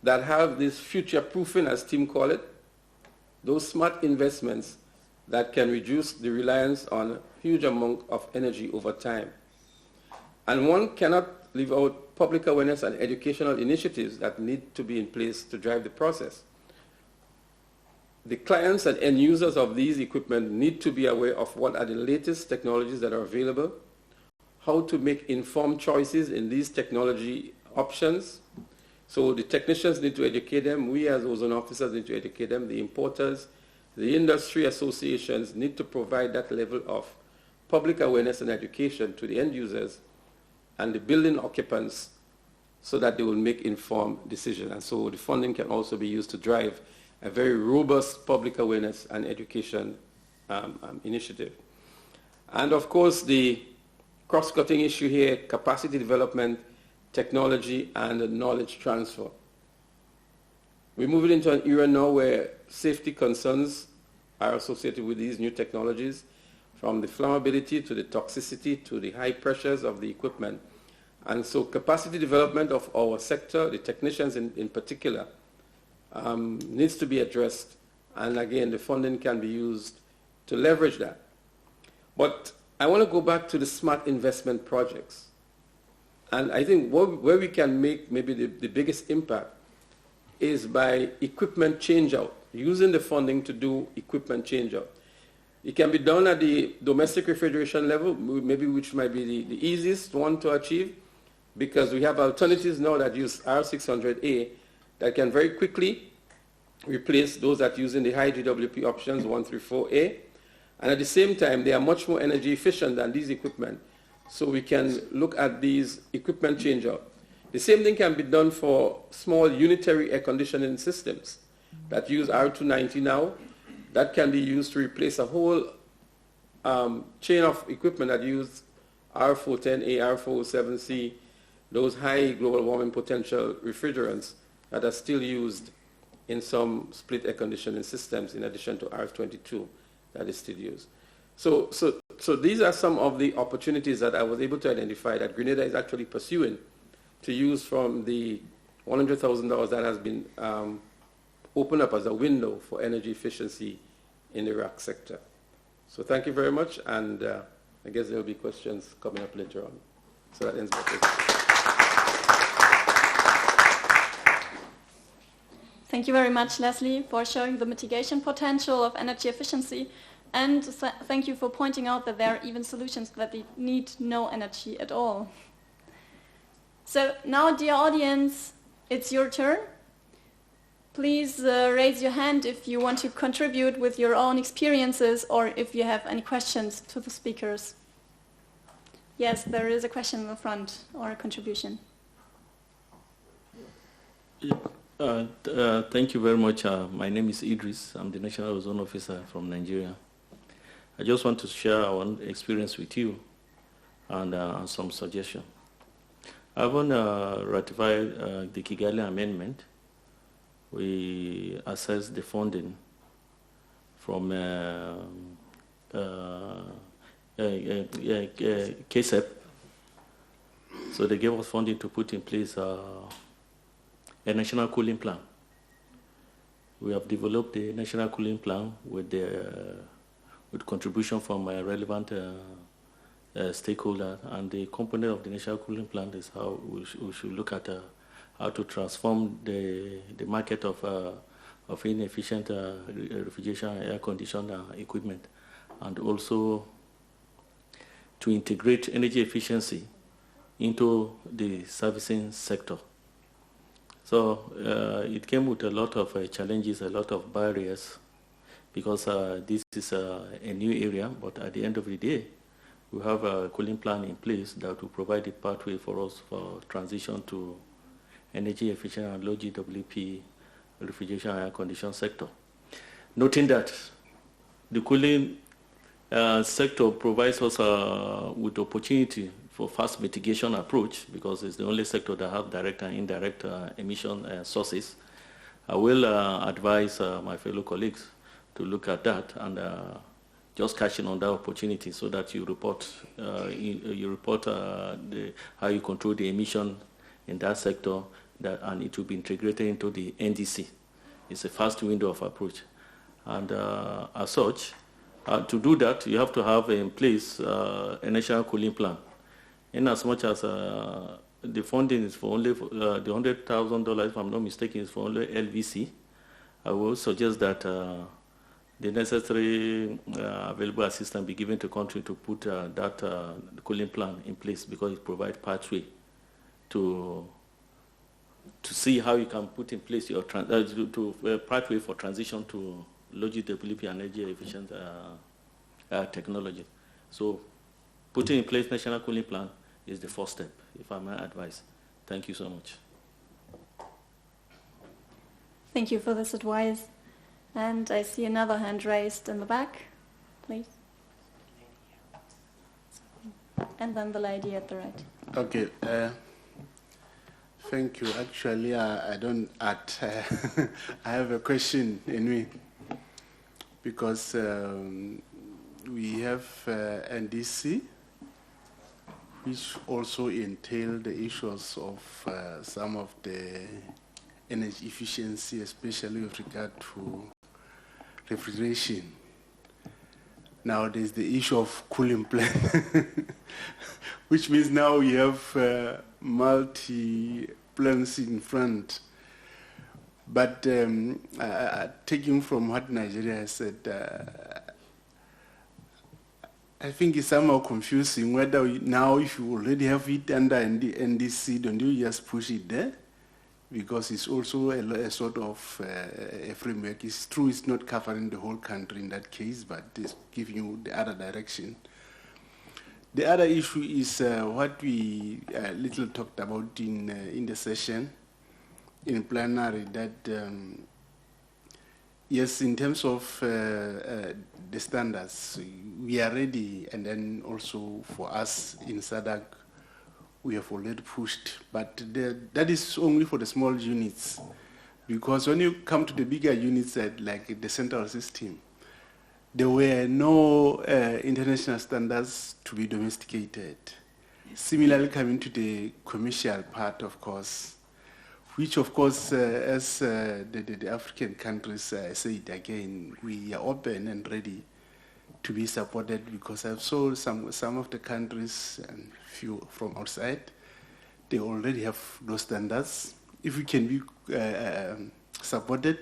that have this future proofing, as Tim call it, those smart investments that can reduce the reliance on a huge amount of energy over time. And one cannot leave out public awareness and educational initiatives that need to be in place to drive the process. The clients and end users of these equipment need to be aware of what are the latest technologies that are available, how to make informed choices in these technology options. So the technicians need to educate them, we as ozone officers need to educate them, the importers, the industry associations need to provide that level of public awareness and education to the end users and the building occupants so that they will make informed decisions. And so the funding can also be used to drive a very robust public awareness and education initiative. And of course, the cross-cutting issue here, capacity development, technology, and knowledge transfer. We're moving into an era now where safety concerns are associated with these new technologies, from the flammability to the toxicity to the high pressures of the equipment. And so capacity development of our sector, the technicians in particular, needs to be addressed. And again, the funding can be used to leverage that. But I want to go back to the smart investment projects. And I think where we can make maybe the biggest impact is by equipment change-out, using the funding to do equipment change-out. It can be done at the domestic refrigeration level, maybe which might be the easiest one to achieve, because we have alternatives now that use R600A that can very quickly replace those that using the high GWP options 1 through 4A. And at the same time, they are much more energy efficient than these equipment. So we can look at these equipment change-out. The same thing can be done for small unitary air conditioning systems that use R290 now. That can be used to replace a whole chain of equipment that use R410A, R407C, those high global warming potential refrigerants that are still used in some split air conditioning systems in addition to R22 that is still used. So these are some of the opportunities that I was able to identify that Grenada is actually pursuing to use from the $100,000 that has been opened up as a window for energy efficiency in the RAC sector. So thank you very much, and I guess there will be questions coming up later on. So that ends my presentation. Thank you very much, Leslie, for showing the mitigation potential of energy efficiency. And thank you for pointing out that there are even solutions that they need no energy at all. So now, dear audience, it's your turn. Please raise your hand if you want to contribute with your own experiences or if you have any questions to the speakers. Yes, there is a question in the front or a contribution. Thank you very much. My name is Idris. I'm the National Ozone Officer from Nigeria. I just want to share our own experience with you and some suggestions. I haven't ratified the Kigali Amendment. We assessed the funding from KSEP. So they gave us funding to put in place a national cooling plan. We have developed the national cooling plan with contribution from relevant stakeholders, and the component of the national cooling plan is how we should look at how to transform the market of inefficient refrigeration and air conditioner equipment, and also to integrate energy efficiency into the servicing sector. So it came with a lot of challenges, a lot of barriers, because this is a new area, but at the end of the day, we have a cooling plan in place that will provide a pathway for us for transition to energy efficient and low GWP refrigeration and air conditioning sector. Noting that the cooling sector provides us with opportunity for fast mitigation approach, because it's the only sector that have direct and indirect emission sources. I will advise my fellow colleagues to look at that and just catching on that opportunity, so that you report how you control the emission in that sector, and it will be integrated into the NDC. It's a fast window of approach, and as such, to do that, you have to have in place a national cooling plan. In as much as the funding is for only the $100,000, if I'm not mistaken, is for only LVC, I will suggest that the necessary available assistance be given to country to put that cooling plan in place, because it provides pathway to see how you can put in place your pathway for transition to low GWP and energy efficient technology. So putting in place national cooling plan is the first step, if I may advise. Thank you so much. Thank you for this advice. And I see another hand raised in the back, please. And then the lady at the right. Okay. Thank you. Actually, I don't add. I have a question in me, because we have NDC, which also entail the issues of some of the energy efficiency, especially with regard to refrigeration. Now there's the issue of cooling plan, which means now we have multi-plans in front. But taking from what Nigeria has said, I think it's somehow confusing whether now, if you already have it under NDC, don't you just push it there? Because it's also a sort of a framework. It's true it's not covering the whole country in that case, but it's giving you the other direction. The other issue is what we little talked about in the session, in plenary, that yes, in terms of the standards, we are ready, and then also for us in SADC, we have already pushed, but that is only for the small units, because when you come to the bigger units, like the central system, there were no international standards to be domesticated. Similarly, coming to the commercial part, of course, which, of course, as the African countries said again, we are open and ready to be supported, because I've saw some of the countries and few from outside, they already have those standards. If we can be supported,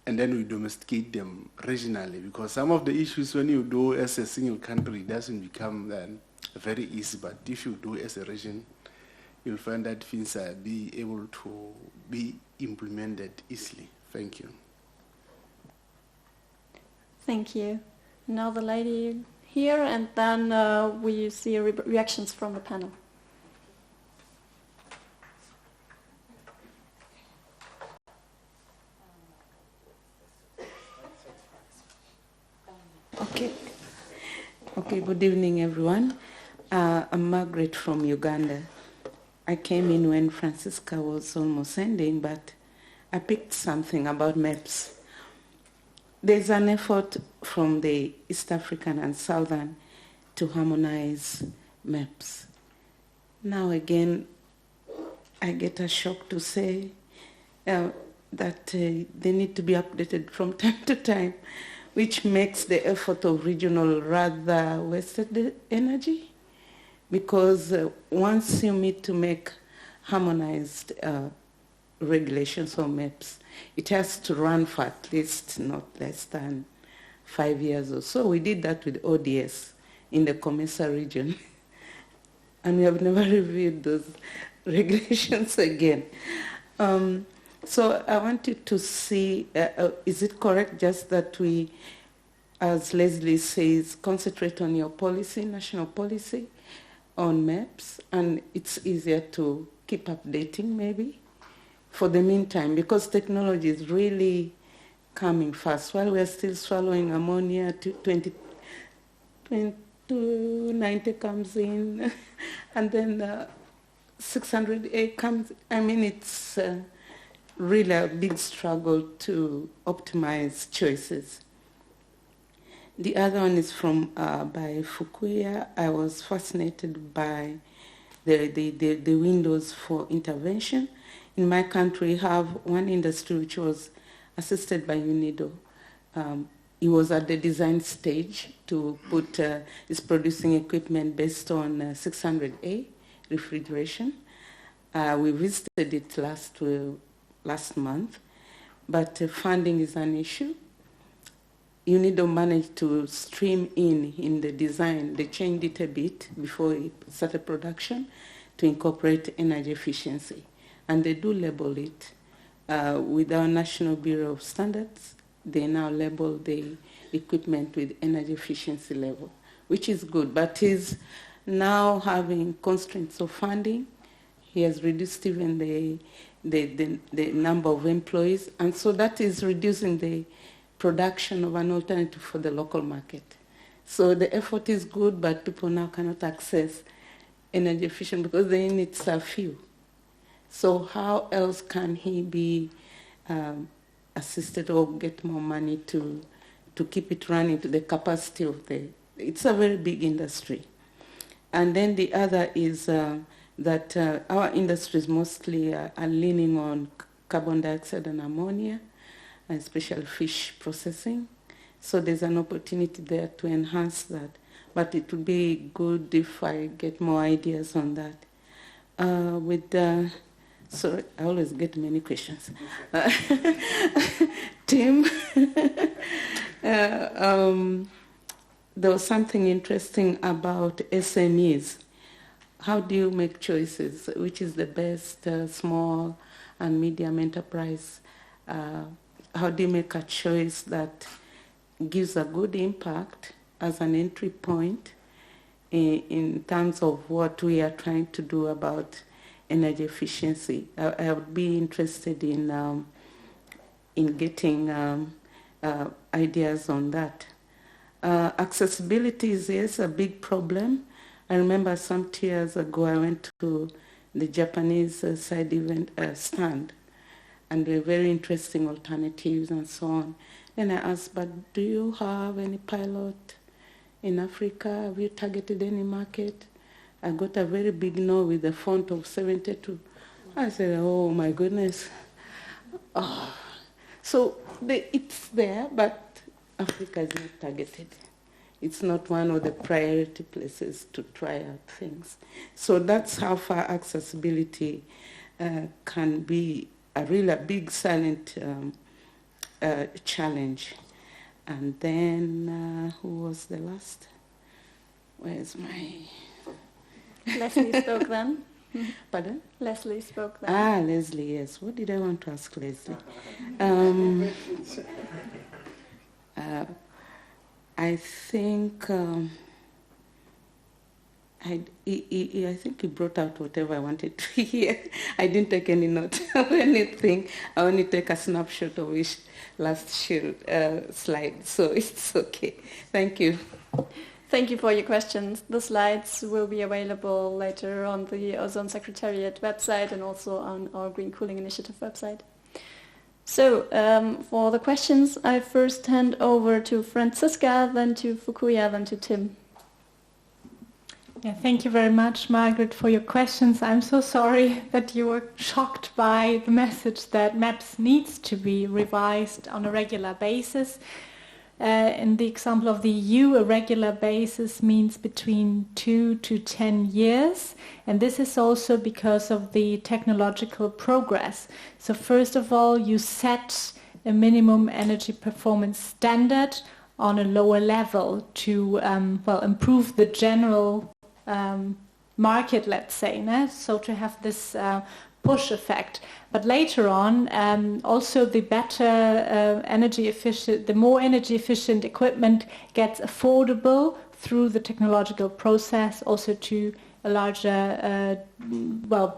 and then we domesticate them regionally, because some of the issues when you do as a single country doesn't become very easy, but if you do as a region, you'll find that things are be able to be implemented easily. Thank you. Thank you. Now the lady here, and then we see reactions from the panel. Okay, good evening, everyone. I'm Margaret from Uganda. I came in when Francisca was almost ending, but I picked something about maps. There's an effort from the East African and Southern to harmonize maps. Now again, I get a shock to say that they need to be updated from time to time, which makes the effort of regional rather wasted energy, because once you need to make harmonized regulations or maps, it has to run for at least not less than 5 years or so. We did that with ODS in the Comesa region, and we have never reviewed those regulations again. So I want you to see, is it correct just that we, as Leslie says, concentrate on your policy, national policy, on maps, and it's easier to keep updating maybe for the meantime, because technology is really coming fast. While we're still swallowing ammonia, 2290 comes in, and then 600A comes. I mean, it's really a big struggle to optimize choices. The other one is from by Fukuya. I was fascinated by the windows for intervention. In my country, we have one industry which was assisted by UNIDO. It was at the design stage to put, is producing equipment based on 600A refrigeration. We visited it last month, but funding is an issue. UNIDO managed to stream in the design. They changed it a bit before it started production to incorporate energy efficiency. And they do label it. With our National Bureau of Standards, they now label the equipment with energy efficiency level, which is good, but is now having constraints of funding. He has reduced even the number of employees, and so that is reducing the production of an alternative for the local market. So the effort is good, but people now cannot access energy efficient because the units are few. So how else can he be assisted or get more money to keep it running to the capacity of it's a very big industry. And then the other is that our industries mostly are leaning on carbon dioxide and ammonia, especially fish processing. So there's an opportunity there to enhance that. But it would be good if I get more ideas on that. Sorry, I always get many questions. Tim, there was something interesting about SMEs. How do you make choices? Which is the best small and medium enterprise? How do you make a choice that gives a good impact as an entry point in terms of what we are trying to do about energy efficiency? I would be interested in getting ideas on that. Accessibility is, yes, a big problem. I remember some 2 years ago I went to the Japanese side event stand, and there were very interesting alternatives and so on. Then I asked, but do you have any pilot in Africa? Have you targeted any market? I got a very big no with a font of 72. I said, oh my goodness. Oh. So it's there, but Africa is not targeted. It's not one of the priority places to try out things. So that's how far accessibility can be a really big silent challenge. And then, who was the last? Where's my... Leslie spoke then. Pardon? Leslie spoke then. Leslie, yes. What did I want to ask Leslie? I think I think he brought out whatever I wanted to hear. I didn't take any note of anything. I only take a snapshot of each last slide, so it's okay. Thank you. Thank you for your questions. The slides will be available later on the Ozone Secretariat website and also on our Green Cooling Initiative website. So, for the questions, I first hand over to Franziska, then to Fukuya, then to Tim. Yeah, thank you very much, Margaret, for your questions. I'm so sorry that you were shocked by the message that MAPS needs to be revised on a regular basis. In the example of the EU, a regular basis means between 2 to 10 years, and this is also because of the technological progress. So first of all, you set a minimum energy performance standard on a lower level to improve the general market, let's say, so to have this push effect. But later on, also the more energy efficient equipment gets affordable through the technological process, also to a larger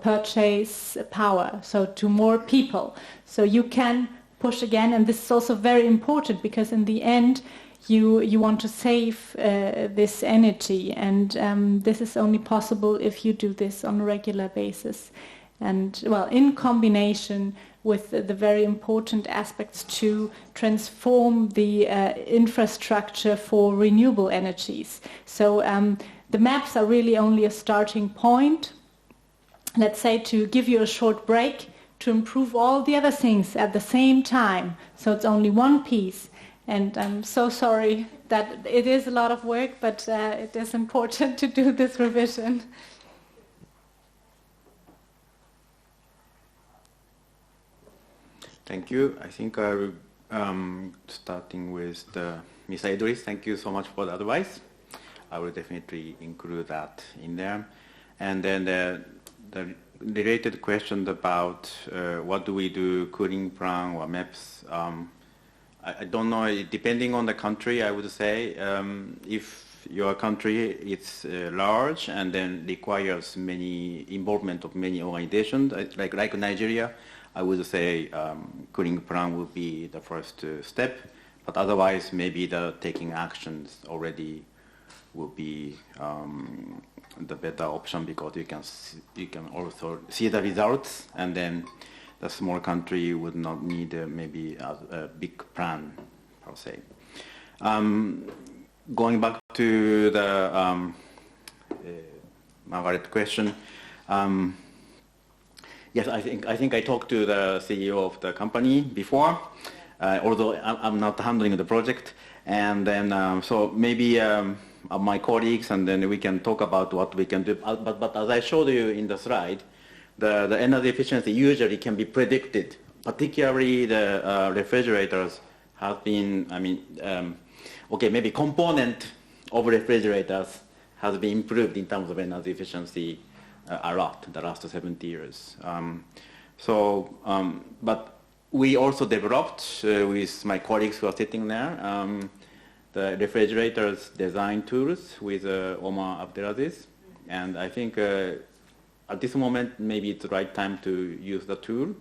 purchase power, so to more people. So you can push again, and this is also very important because in the end you want to save this energy, and this is only possible if you do this on a regular basis. And in combination with the very important aspects to transform the infrastructure for renewable energies. So the maps are really only a starting point, let's say, to give you a short break to improve all the other things at the same time. So it's only one piece. And I'm so sorry that it is a lot of work, but it is important to do this revision. Thank you. I think starting with Ms. Idris, thank you so much for the advice. I will definitely include that in there. And then the related question about what do we do, cooling plan or MEPS. I don't know, depending on the country, I would say, if your country is large and then requires many involvement of many organizations, like Nigeria, I would say cooling plan would be the first step, but otherwise maybe the taking actions already will be the better option because you can also see the results, and then the small country would not need maybe a big plan per se. Going back to the Margaret question. Yes, I think I talked to the CEO of the company before, although I'm not handling the project. And then, so maybe my colleagues, and then we can talk about what we can do. But as I showed you in the slide, the energy efficiency usually can be predicted. Particularly the refrigerators have been, maybe component of refrigerators has been improved in terms of energy efficiency a lot the last 70 years. But we also developed with my colleagues who are sitting there the refrigerators design tools with Omar Abdelaziz, and I think at this moment maybe it's the right time to use the tool.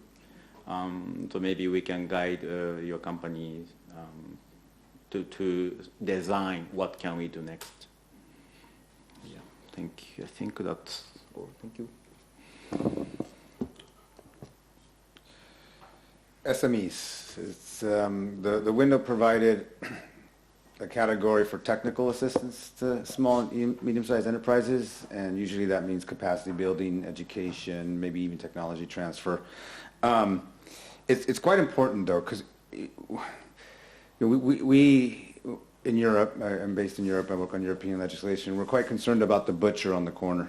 So maybe we can guide your company to design what can we do next. Yeah, thank you. I think that's. Thank you. SMEs. It's, the window provided a category for technical assistance to small and medium-sized enterprises, and usually that means capacity building, education, maybe even technology transfer. It's quite important though, because we in Europe, I'm based in Europe, I work on European legislation, we're quite concerned about the butcher on the corner.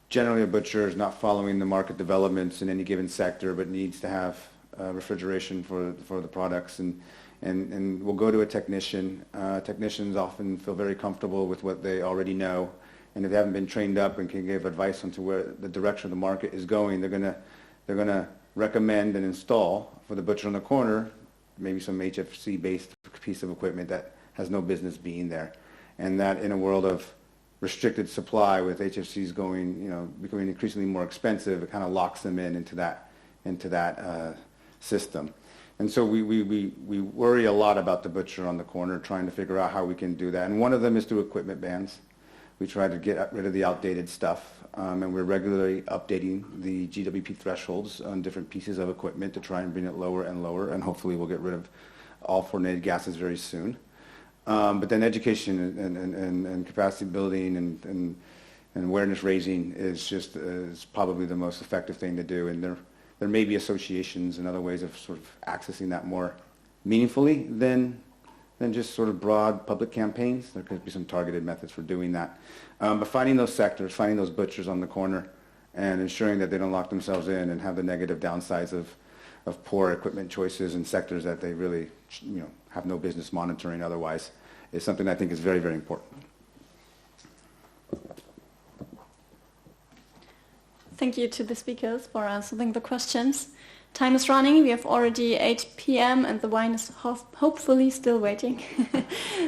Generally a butcher is not following the market developments in any given sector, but needs to have refrigeration for the products, and we'll go to a technician. Technicians often feel very comfortable with what they already know, and if they haven't been trained up and can give advice onto where the direction of the market is going, they're gonna recommend and install for the butcher on the corner maybe some HFC-based piece of equipment that has no business being there, and that in a world of restricted supply with HFCs becoming increasingly more expensive, it kind of locks them into that system. And so we worry a lot about the butcher on the corner, trying to figure out how we can do that. And one of them is through equipment bans. We try to get rid of the outdated stuff, and we're regularly updating the GWP thresholds on different pieces of equipment to try and bring it lower and lower, and hopefully we'll get rid of all fluorinated gases very soon. But then education and capacity building and awareness raising is probably the most effective thing to do. And there may be associations and other ways of sort of accessing that more meaningfully than just sort of broad public campaigns. There could be some targeted methods for doing that. But finding those sectors, finding those butchers on the corner, and ensuring that they don't lock themselves in and have the negative downsides of poor equipment choices in sectors that they really have no business monitoring otherwise, is something I think is very, very important. Thank you to the speakers for answering the questions. Time is running. We have already 8 p.m. and the wine is hopefully still waiting.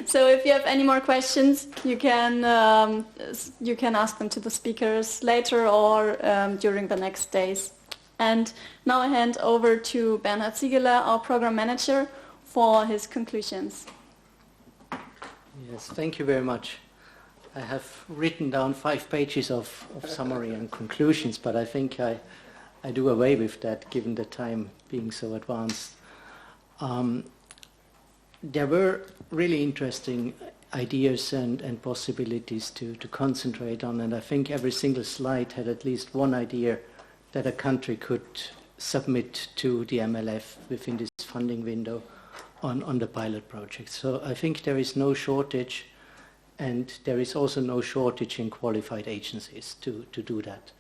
So if you have any more questions, you can ask them to the speakers later or during the next days. And now I hand over to Bernhard Ziegeler, our program manager, for his conclusions. Yes, thank you very much. I have written down 5 pages of summary and conclusions, but I think I do away with that given the time being so advanced. There were really interesting ideas and possibilities to concentrate on, and I think every single slide had at least one idea that a country could submit to the MLF within this funding window on the pilot project. So I think there is no shortage, and there is also no shortage in qualified agencies to do that.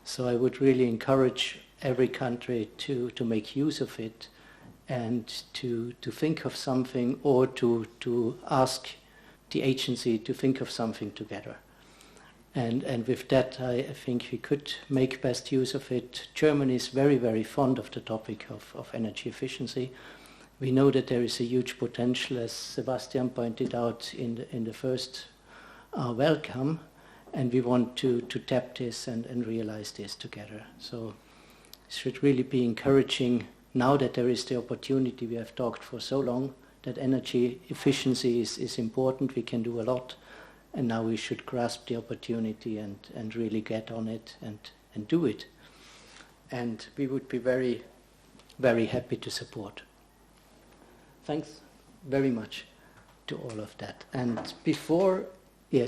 So I would really encourage every country to make use of it and to think of something, or to ask the agency to think of something together. And with that, I think we could make best use of it. Germany is very, very fond of the topic of energy efficiency. We know that there is a huge potential, as Sebastian pointed out in the first welcome, and we want to tap this and realize this together. So it should really be encouraging, now that there is the opportunity. We have talked for so long that energy efficiency is important, we can do a lot, and now we should grasp the opportunity and really get on it and do it. And we would be very, very happy to support. Thanks very much to all of that. And before we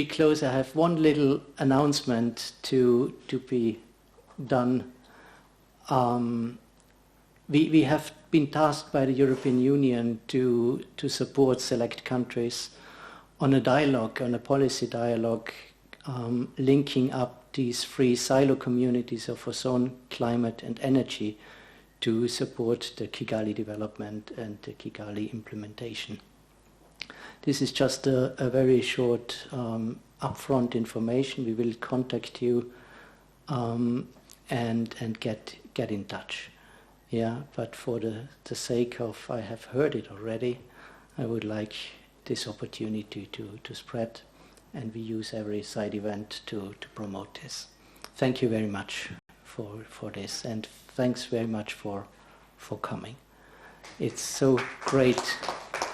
close, I have one little announcement to be done. We have been tasked by the European Union to support select countries on a dialogue, on a policy dialogue, linking up these 3 silo communities of ozone, climate and energy to support the Kigali development and the Kigali implementation. This is just a very short upfront information. We will contact you and get in touch. Yeah, but for the sake of, I have heard it already, I would like this opportunity to spread, and we use every side event to promote this. Thank you very much for this, and thanks very much for coming. It's so great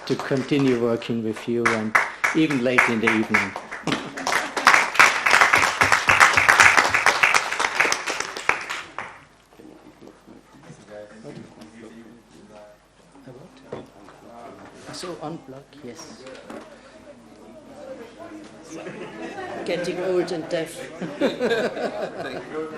to continue working with you, and even late in the evening. So unplug, yes. Getting old and deaf. Thank you.